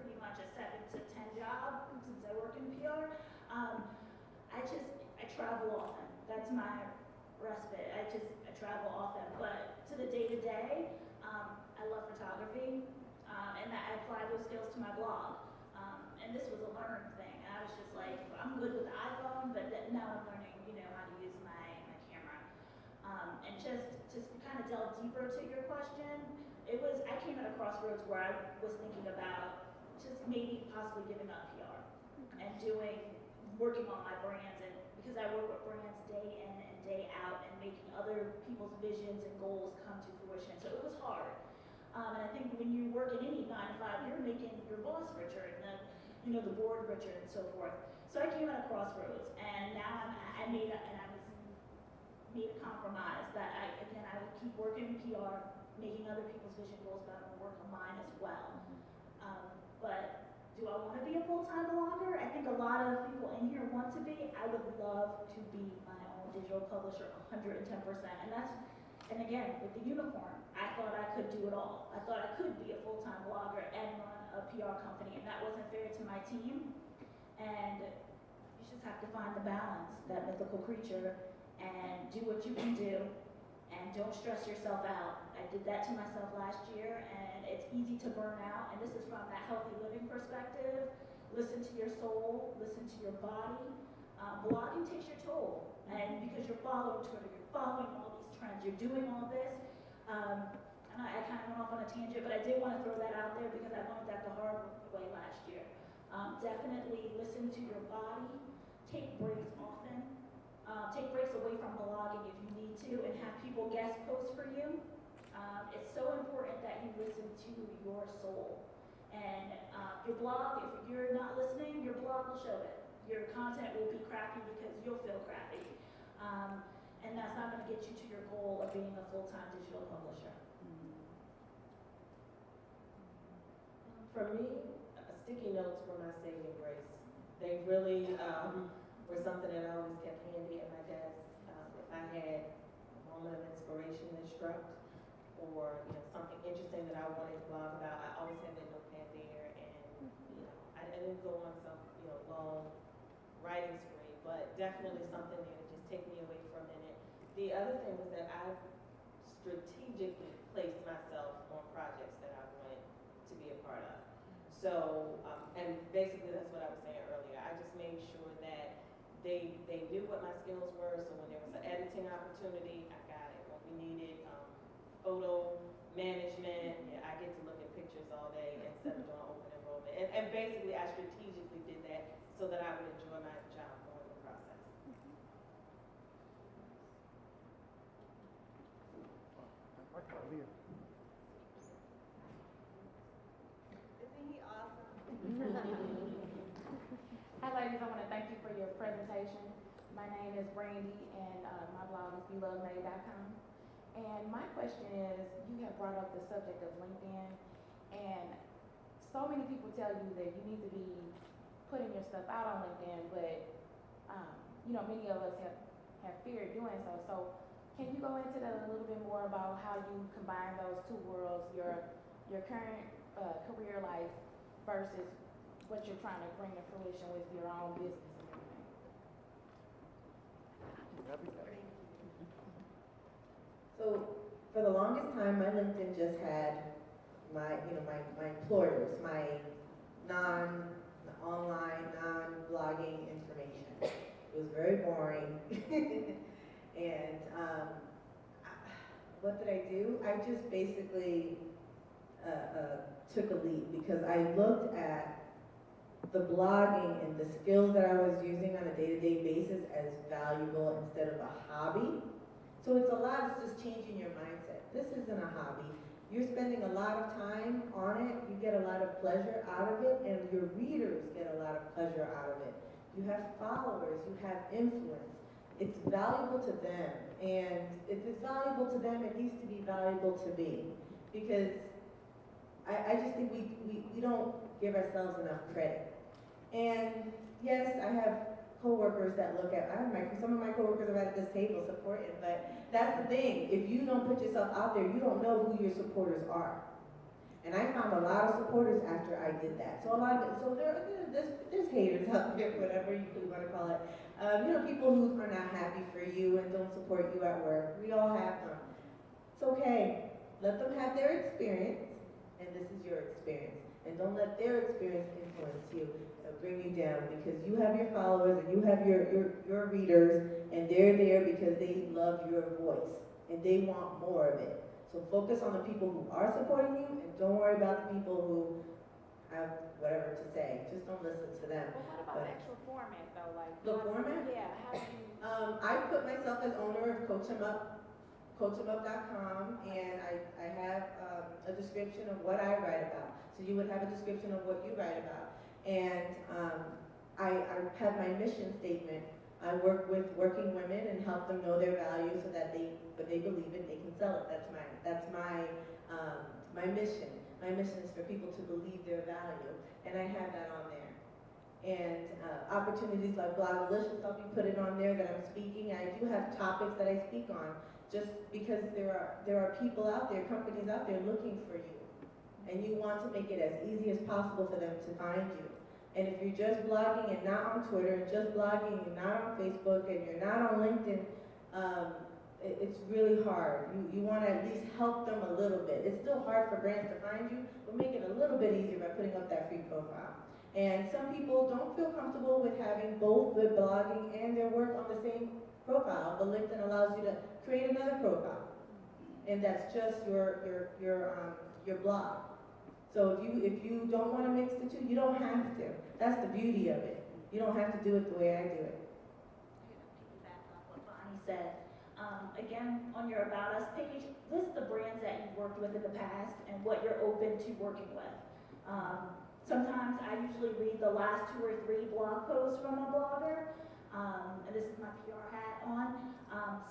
pretty much a 7 to 10 job since I work in PR, I travel often. That's my respite. I travel often. But to the day-to-day, I love photography. And I apply those skills to my blog. And this was a learned thing. I was just like, I'm good with the iPhone, but now I'm learning, you know, how to use my camera. And just to kind of delve deeper to your question, I came at a crossroads where I was thinking about just maybe possibly giving up PR and working on my brands, and because I work with brands day in and day out and making other people's visions and goals come to fruition. So it was hard. And I think when you work in any 9 to 5, you're making your boss richer and the board richer and so forth. So I came at a crossroads, and now I made a compromise that I would keep working in PR, making other people's vision goals, but I'm gonna work on mine as well. But do I want to be a full-time blogger? I think a lot of people in here want to be. I would love to be my own digital publisher 110%, and that's And again, with the unicorn, I thought I could do it all. I thought I could be a full-time blogger and run a PR company, and that wasn't fair to my team. And you just have to find the balance, that mythical creature, and do what you can do, and don't stress yourself out. I did that to myself last year, and it's easy to burn out, and this is from that healthy living perspective. Listen to your soul, listen to your body. Blogging takes your toll, and because you're following Twitter, you're following all these trends, you're doing all this. And I kind of went off on a tangent, but I did want to throw that out there because I learned that the hard way last year. Definitely listen to your body, take breaks often, take breaks away from blogging if you need to, and have people guest post for you. It's so important that you listen to your soul. And your blog, if you're not listening, your blog will show it. Your content will be crappy because you'll feel crappy. And that's not going to get you to your goal of being a full-time digital publisher. For me, sticky notes were my saving grace. They really were something that I always kept handy at my desk. If I had a moment of inspiration that struck, or something interesting that I wanted to blog about, I always had that notepad there, and I didn't go on some long writing spree, but definitely something there to just take me away for a minute. The other thing was that I've strategically placed myself on projects that I wanted to be a part of. So, and basically that's what I was saying earlier. I just made sure that they knew what my skills were, so when there was an editing opportunity, I got it. When we needed photo management, I get to look at pictures all day instead of doing open enrollment. And basically I strategically did that so that I would enjoy my job more in the process. Aliah. Isn't he awesome? Hi ladies, I want to thank you for your presentation. My name is Brandy and my blog is belovedmade.com. And my question is, you have brought up the subject of LinkedIn, and so many people tell you that you need to be putting your stuff out on LinkedIn, but many of us have fear doing so. So can you go into that a little bit more about how you combine those two worlds, your current career life versus what you're trying to bring to fruition with your own business and everything? So for the longest time, my LinkedIn just had my employers, my non-online, non-blogging information. It was very boring. And what did I do? I just basically took a leap because I looked at the blogging and the skills that I was using on a day-to-day basis as valuable instead of a hobby. So it's just changing your mindset. This isn't a hobby. You're spending a lot of time on it, you get a lot of pleasure out of it, and your readers get a lot of pleasure out of it. You have followers, you have influence. It's valuable to them, and if it's valuable to them, it needs to be valuable to me. Because I just think we don't give ourselves enough credit. And yes, I have coworkers that look at, some of my coworkers are at this table supporting, but that's the thing. If you don't put yourself out there, you don't know who your supporters are. And I found a lot of supporters after I did that. So there's haters out there, whatever you want to call it. People who are not happy for you and don't support you at work. We all have them. It's okay. Let them have their experience, and this is your experience. And don't let their experience influence you, bring you down, because you have your followers and you have your readers, and they're there because they love your voice and they want more of it. So focus on the people who are supporting you, and don't worry about the people who have whatever to say. Just don't listen to them. Well, what about the actual format though? Like the format? Yeah, how do you? I put myself as owner of coachemup.com, and I have a description of what I write about. So you would have a description of what you write about. And I have my mission statement. I work with working women and help them know their value so that when they believe it, they can sell it. That's my mission. My mission is for people to believe their value, and I have that on there. And opportunities like Blogalicious, I'll be putting on there that I'm speaking. I do have topics that I speak on, just because there are people out there, companies out there looking for you. And you want to make it as easy as possible for them to find you. And if you're just blogging and not on Twitter, just blogging and not on Facebook, and you're not on LinkedIn, it's really hard. You want to at least help them a little bit. It's still hard for brands to find you, but make it a little bit easier by putting up that free profile. And some people don't feel comfortable with having both their blogging and their work on the same profile, but LinkedIn allows you to create another profile, and that's just your blog. So if you don't want to mix the two, you don't have to. That's the beauty of it. You don't have to do it the way I do it. Piggyback off what Boni said. Again, on your About Us page, list the brands that you've worked with in the past and what you're open to working with. Sometimes I usually read the last 2 or 3 blog posts from a blogger, and this is my PR hat on,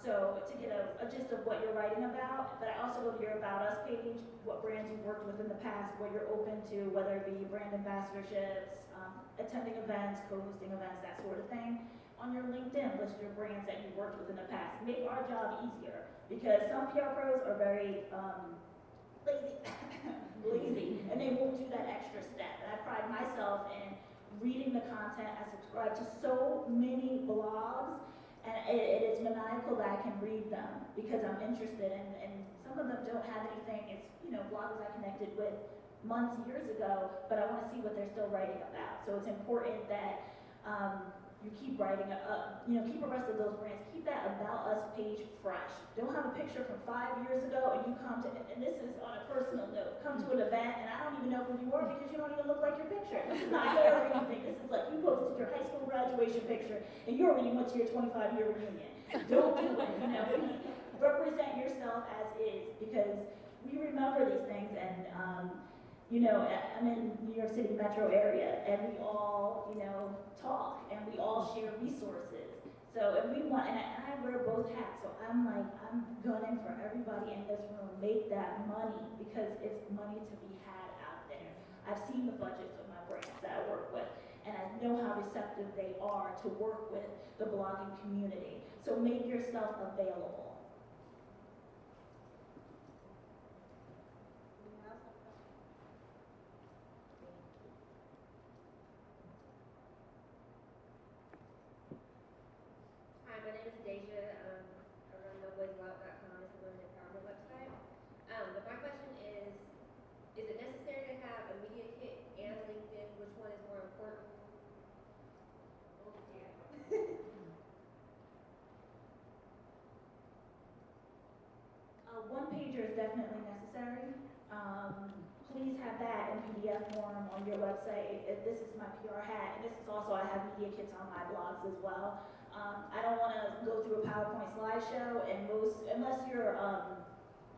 so to get a gist of what you're writing about. But I also go to your About Us page, what brands you've worked with in the past, what you're open to, whether it be brand ambassadorships, attending events, co-hosting events, that sort of thing. On your LinkedIn, list your brands that you've worked with in the past. Make our job easier, because some PR pros are very lazy, and they won't do that extra step. And I pride myself in reading the content. I subscribe to so many blogs, and it is maniacal that I can read them because I'm interested, and some of them don't have anything. It's, bloggers I connected with months, years ago, but I want to see what they're still writing about. So it's important that you keep writing keep abreast of those brands. Keep that About Us page fresh. Don't have a picture from 5 years ago and you come to, and this is on a personal note, come to an event and I don't even know who you are because you don't even look like your picture. This is not hair or anything. This is like you posted your high school graduation picture and you already went to your 25-year reunion. Don't do it. Represent yourself as is, because we remember these things, and I'm in New York City metro area, and we all, talk, and we all share resources. So, and we want, and I wear both hats, so I'm gunning for everybody in this room, make that money, because it's money to be had out there. I've seen the budgets of my brands that I work with, and I know how receptive they are to work with the blogging community. So make yourself available. Hi, my name is Deja. I run nobodyslot.com. It's a women empowerment website. But my question is it necessary to have a media kit and LinkedIn? Which one is more important? One pager is definitely necessary. Please have that in PDF form on your website. This is my PR hat, and this is also, I have media kits on my blogs as well. I don't want to go through a PowerPoint slideshow, and unless you're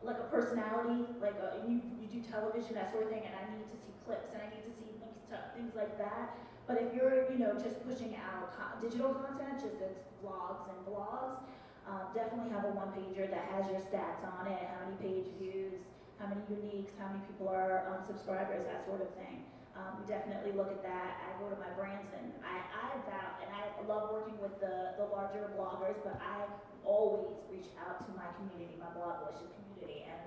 like a personality, like you do television, that sort of thing, and I need to see clips and I need to see links to things like that. But if you're, just pushing out digital content, just as vlogs and blogs, definitely have a one-pager that has your stats on it, how many page views, how many uniques, how many people are subscribers, that sort of thing. We definitely look at that. I go to my brands, and I love working with the larger bloggers, but I always reach out to my community, my Blogalicious community, and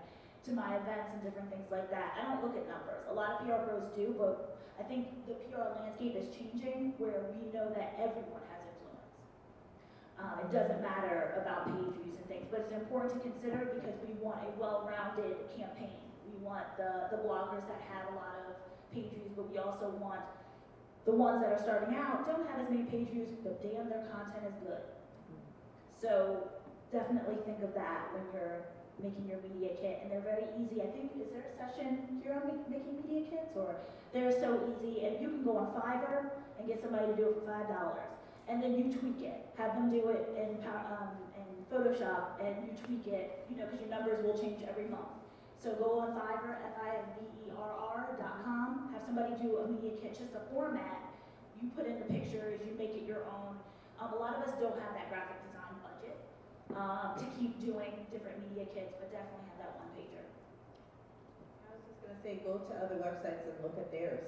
to my events and different things like that. I don't look at numbers. A lot of PR pros do, but I think the PR landscape is changing where we know that everyone has influence. It doesn't matter about page views and things, but it's important to consider because we want a well-rounded campaign. We want the bloggers that have a lot of page views, but we also want the ones that are starting out, don't have as many page views, but damn, their content is good. So definitely think of that when you're making your media kit, and they're very easy. I think, is there a session here on making media kits? Or they're so easy, and you can go on Fiverr and get somebody to do it for $5, and then you tweak it. Have them do it in Photoshop, and you tweak it, because your numbers will change every month. So go on Fiverr, FIVERR.com, have somebody do a media kit, just a format. You put in the pictures, you make it your own. A lot of us don't have that graphic design budget to keep doing different media kits, but definitely have that one pager. I was just going to say, go to other websites and look at theirs.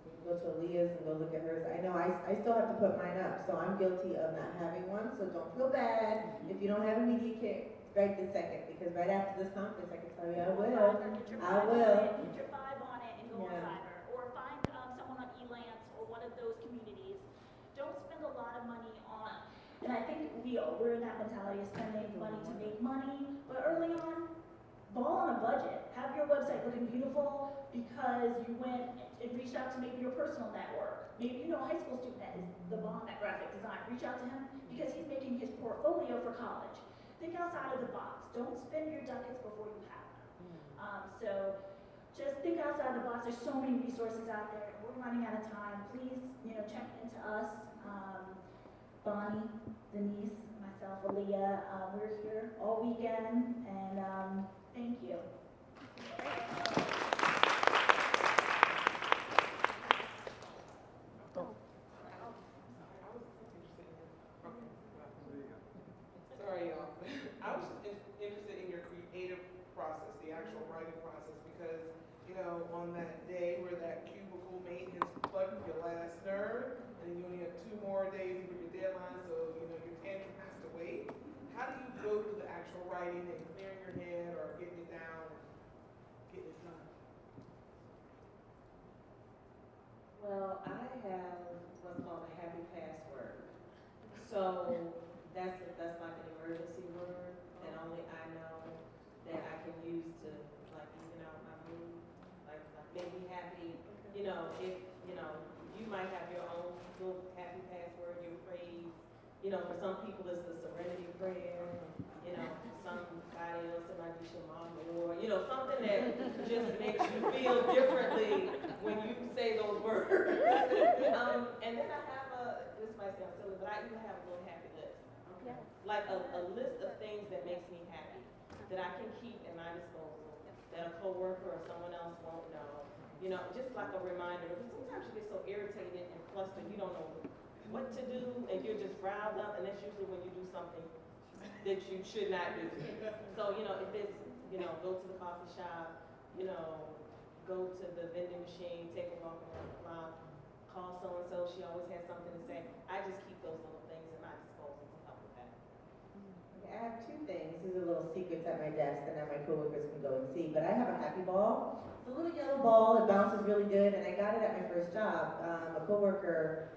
You can go to Aliah's and go look at hers. I know I still have to put mine up, so I'm guilty of not having one, so don't feel bad if you don't have a media kit. right this second, because right after this conference, I can tell you I Go on will. Fiverr, get your I five on will. it, Get your five on it and go on Yeah. Fiverr. Or find someone on Elance or one of those communities. Don't spend a lot of money on, and I think we're in that mentality of spending money to make money, but early on, ball on a budget. Have your website looking beautiful because you went and reached out to maybe your personal network. Maybe you know a high school student that is the bomb at graphic design. Reach out to him because he's making his portfolio for college. Think outside of the box. Don't spend your ducats before you have them. So just think outside the box. There's so many resources out there. We're running out of time. Please, check into us. Boni, Denise, myself, Aliah. We're here all weekend, and thank you. Sorry, y'all. I was just interested in your creative process, the actual writing process, because, on that day where that cubicle mate has plucked your last nerve, and you only have 2 more days for your deadline, so, your tantrum has to wait. How do you go through the actual writing and clearing your head or getting it down and getting it done? Well, I have what's called a happy password. So that's like an emergency word that only I know that I can use to like even out my mood, like make me happy. If you might have your own little happy password, your phrase. For some people it's the serenity prayer. For somebody else it might be Shema or something that just makes you feel differently when you say those words. And then I have this might sound silly, but I even have a little happy list. Yeah. Like a list of things that makes me happy, that I can keep at my disposal, that a coworker or someone else won't know. Just like a reminder, because sometimes you get so irritated and flustered, you don't know what to do, and you're just riled up, and that's usually when you do something that you should not do. So, if it's, go to the coffee shop, go to the vending machine, take a walk around the block, call so-and-so, she always has something to say. I just keep those little things at my disposal to help with that. I have 2 things. These are little secrets at my desk that now my coworkers can go and see. But I have a happy ball. It's a little yellow ball. It bounces really good, and I got it at my first job. A coworker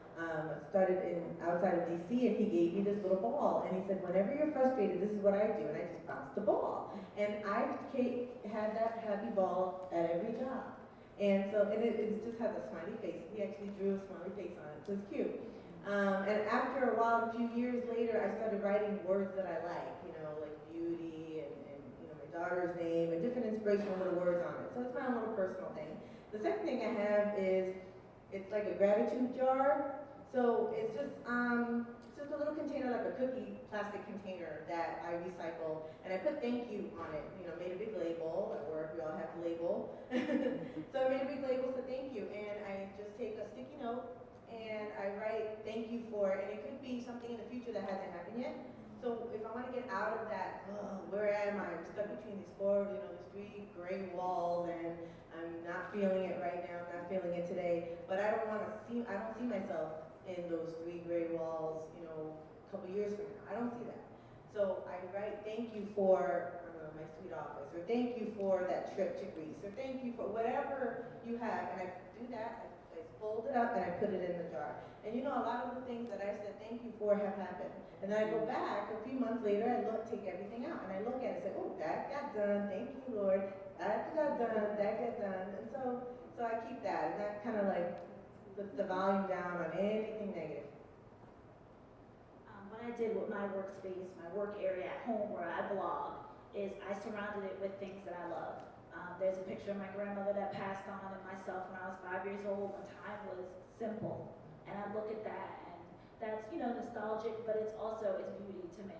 started outside of DC, and he gave me this little ball, and he said, "Whenever you're frustrated, this is what I do," and I just bounced the ball. And I had that happy ball at every job. And so, it just has a smiley face. He actually drew a smiley face on it, so it's cute. And after a while, a few years later, I started writing words that I like, like beauty and my daughter's name and different inspirational little words on it. So it's my own little personal thing. The second thing I have is, it's like a gratitude jar. So it's just a little container, like a cookie plastic container that I recycle. And I put thank you on it, made a big label. At work, we all have to label. So I made a big label, so thank you. And I just take a sticky note and I write thank you for, and it could be something in the future that hasn't happened yet. So if I want to get out of that, where am I? I'm stuck between these these 3 gray walls, and I'm not feeling it right now. I'm not feeling it today. But I don't see myself in those 3 gray walls, a couple years from now. I don't see that. So I write thank you for my sweet office, or thank you for that trip to Greece, or thank you for whatever you have, and I do that. I fold it up and I put it in the jar. And a lot of the things that I said thank you for have happened. And then I go back a few months later, I take everything out, and I look at it and say, oh, that got done, thank you, Lord. That got done, that got done. And so I keep that, and that kind of like puts the volume down on anything negative. What I did with my workspace, my work area at home where I blog, is I surrounded it with things that I love. There's a picture of my grandmother that passed on and myself when I was 5 years old when time was simple. And I look at that, and that's, nostalgic, but it's beauty to me.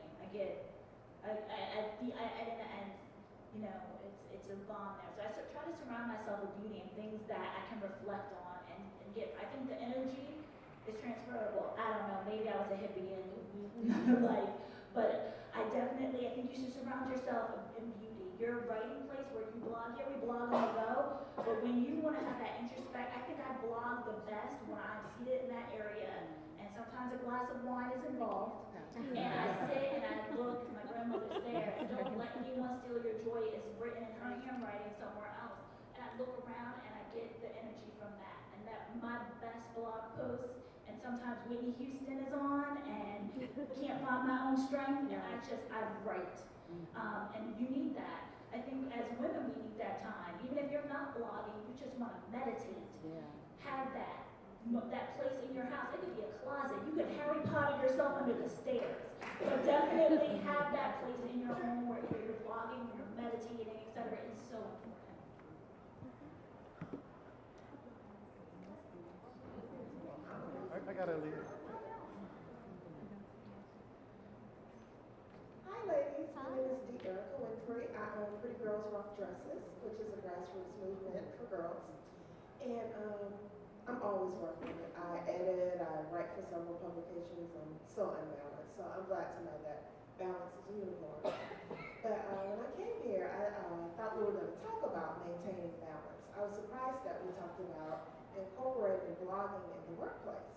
It's a bond there. So I try to surround myself with beauty and things that I can reflect on and give. I think the energy is transferable. I don't know, maybe I was a hippie in life, but I think you should surround yourself in beauty. Your writing place where you blog, we blog on the go, but when you want to have that introspect, I think I blog the best when I'm seated in that area, and sometimes a glass of wine is involved, and I sit and I look. My grandmother grandmother's there. Don't let anyone steal your joy is written in her handwriting somewhere else. And I look around and I get the energy from that. And that my best blog posts, and sometimes Whitney Houston is on and can't find my own strength, and I write. And you need that. I think as women we need that time. Even if you're not blogging, you just want to meditate. Have that place in your house. It could be a closet. You could Harry Potter yourself under the stairs. But definitely have that place in your home where either you're blogging, you're meditating, etc. It's so important. I got Aliah. Hi ladies, my name is Dee Erica Winfrey. I own Pretty Girls Rock Dresses, which is a grassroots movement for girls. And I'm always working on it. I edit, I write for several publications. I'm so unbalanced. So I'm glad to know that balance is a unicorn. But when I came here, I thought we were going to talk about maintaining balance. I was surprised that we talked about incorporating blogging in the workplace.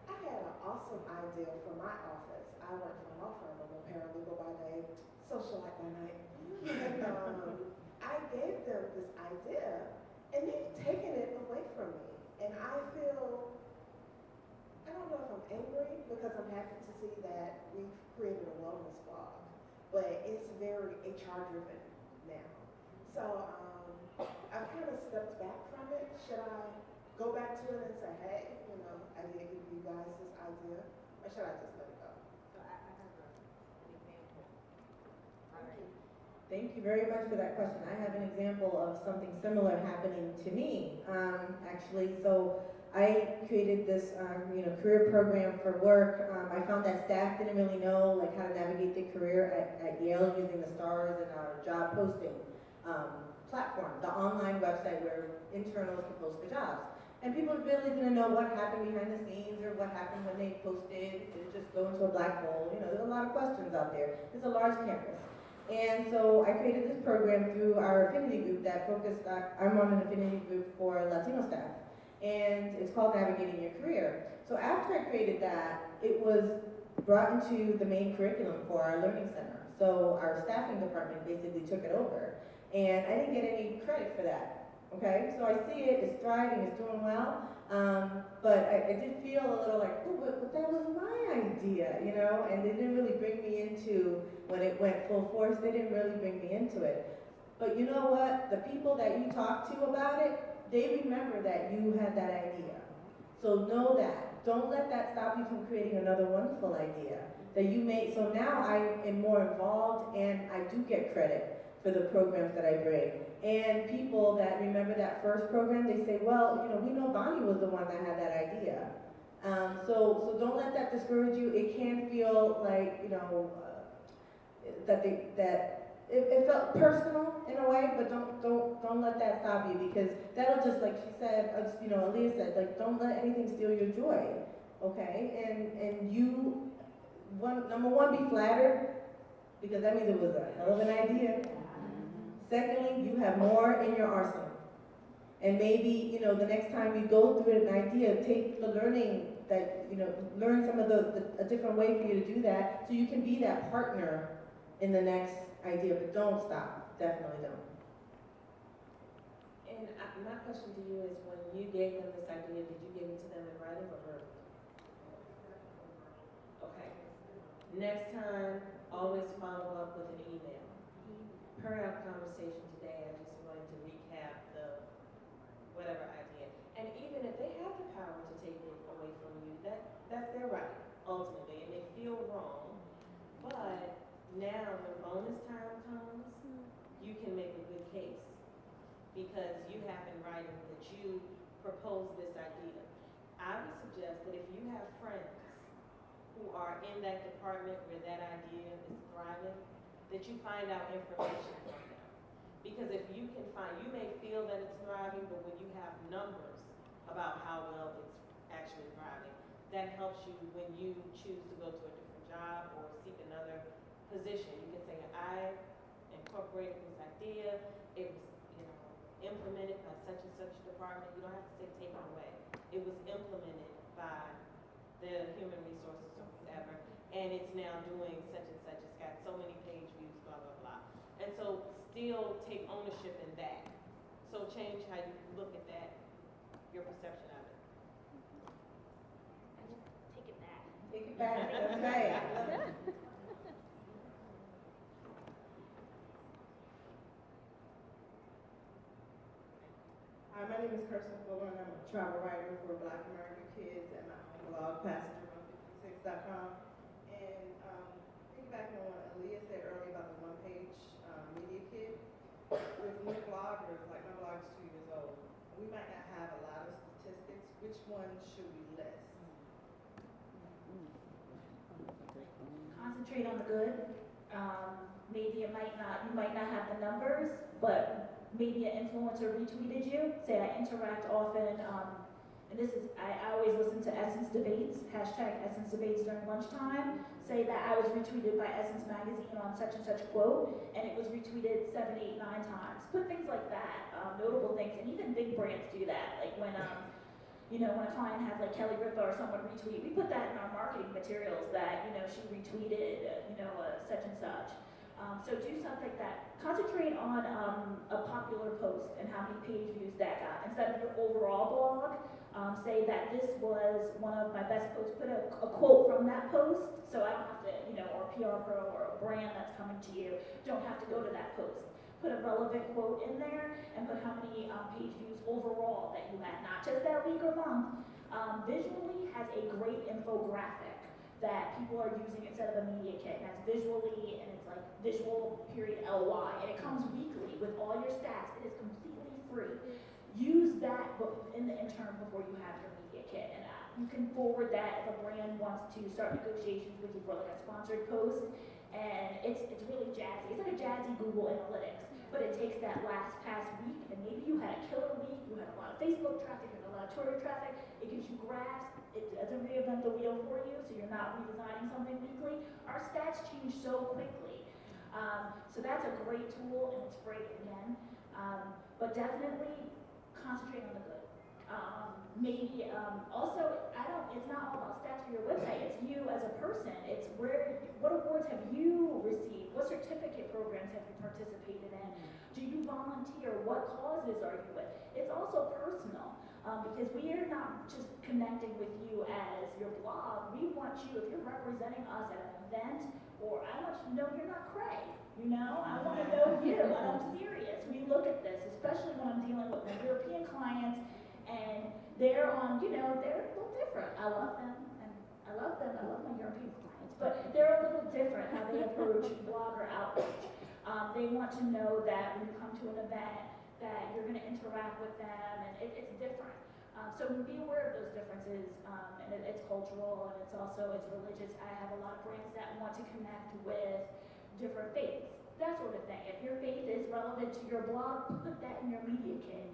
I had an awesome idea for my office. I work for a law firm. I'm a paralegal by day, socialite by night. And I gave them this idea, and they've taken it away from me. And I feel, I don't know if I'm angry, because I'm happy to see that we've created a wellness blog, but it's very HR driven now. So I've kind of stepped back from it. Should I go back to it and say, hey, you know, I did give you guys this idea, or should I just let it go? So I have an example. All right. Thank you very much for that question. I have an example of something similar happening to me, actually. So I created this, career program for work. I found that staff didn't really know like how to navigate their career at Yale using the STARS and our job posting platform, the online website where internals can post their jobs. And people really didn't know what happened behind the scenes or what happened when they posted. Did it just go into a black hole? You know, there's a lot of questions out there. It's a large campus. And so I created this program through our affinity group that focused on, I'm on an affinity group for Latino staff. And it's called Navigating Your Career. So after I created that, it was brought into the main curriculum for our learning center. So our staffing department basically took it over. And I didn't get any credit for that. Okay, so I see it, it's thriving, it's doing well, but I did feel a little like, oh, but that was my idea, you know, and they didn't really bring me into, when it went full force, they didn't really bring me into it. But you know what, the people that you talk to about it, they remember that you had that idea. So know that, don't let that stop you from creating another wonderful idea that you made. So now I am more involved and I do get credit for the programs that I bring. And people that remember that first program, they say, well, you know, we know Boni was the one that had that idea. So don't let that discourage you. It can feel like, you know, that it felt personal in a way, but don't let that stop you, because that'll just, like she said, you know, Aliah said, like, don't let anything steal your joy, okay? And you, number one, be flattered, because that means it was a hell of an idea. Secondly, you have more in your arsenal. And maybe, you know, the next time you go through an idea, take the learning that, you know, learn some of a different way for you to do that, so you can be that partner in the next idea, but don't stop, definitely don't. And my question to you is, when you gave them this idea, did you give it to them in writing or verbal? Okay. Next time, always follow up with an email. Per our conversation today, I just wanted to recap the whatever idea. And even if they have the power to take it away from you, that's their right, ultimately. It may feel wrong, but now when bonus time comes, you can make a good case, because you have in writing that you proposed this idea. I would suggest that if you have friends who are in that department where that idea is thriving, that you find out information from them. Because if you can find, you may feel that it's thriving, but when you have numbers about how well it's actually thriving, that helps you when you choose to go to a different job or seek another position. You can say, I incorporated this idea, it was, you know, implemented by such and such department. You don't have to say taken away. It was implemented by the human resources or whatever, and it's now doing such and such, it's got so many page views, blah, blah, blah. And so still take ownership in that. So change how you look at that, your perception of it. Take it back. Take it back, that's right. I love it. Hi, my name is Kirsten Fuller, and I'm a travel writer for Black American Kids and my own blog, passenger156.com. And piggybacking on what Aliah said earlier about the one-page media kit, with new bloggers, like my blog is 2 years old, we might not have a lot of statistics. Which one should we list? Concentrate on the good. Maybe you might not have the numbers, but maybe an influencer retweeted you. Say I interact often, and this is, I always listen to Essence Debates, hashtag Essence Debates during lunchtime. Say that I was retweeted by Essence Magazine on such and such quote, and it was retweeted 7, 8, 9 times. Put things like that, notable things, and even big brands do that. Like when, when a client has like Kelly Ripa or someone retweet, we put that in our marketing materials that, she retweeted, such and such. So do something that, concentrate on a popular post and how many page views that got. Instead of your overall blog, say that this was one of my best posts, put a quote from that post, so I don't have to, or a PR pro or a brand that's coming to you, don't have to go to that post. Put a relevant quote in there and put how many page views overall that you had, not just that week or month. Visually has a great infographic that people are using instead of a media kit. And that's visually, and it's like visual.ly, and it comes weekly with all your stats. It is completely free. Use that in the interim before you have your media kit, and you can forward that if a brand wants to start negotiations with you for like a sponsored post. And it's really jazzy. It's like a jazzy Google Analytics, but it takes that past week, and maybe you had a killer week. You had a lot of Facebook traffic, you had a lot of Twitter traffic. It gives you graphs. It doesn't reinvent the wheel for you, so you're not redesigning something weekly. Our stats change so quickly. So that's a great tool, and it's free again. But definitely concentrate on the good. Also, it's not all about stats for your website. It's you as a person. It's what awards have you received? What certificate programs have you participated in? Do you volunteer? What causes are you with? It's also personal. Because we are not just connecting with you as your blog. We want you, if you're representing us at an event, or I want you to know you're not cray. I want to know you, and I'm serious. We look at this, especially when I'm dealing with my European clients, and they're on, they're a little different. I love them, and I love my European clients, but they're a little different how they approach blogger outreach. They want to know that when you come to an event, that you're going to interact with them, and it's different. So be aware of those differences, and it's cultural, and it's religious. I have a lot of brands that want to connect with different faiths, that sort of thing. If your faith is relevant to your blog, put that in your media kit.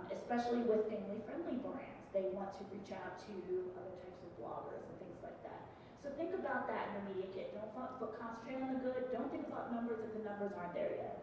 Especially with family-friendly brands, they want to reach out to other types of bloggers and things like that. So think about that in your media kit. Don't concentrate on the good. Don't think about numbers if the numbers aren't there yet.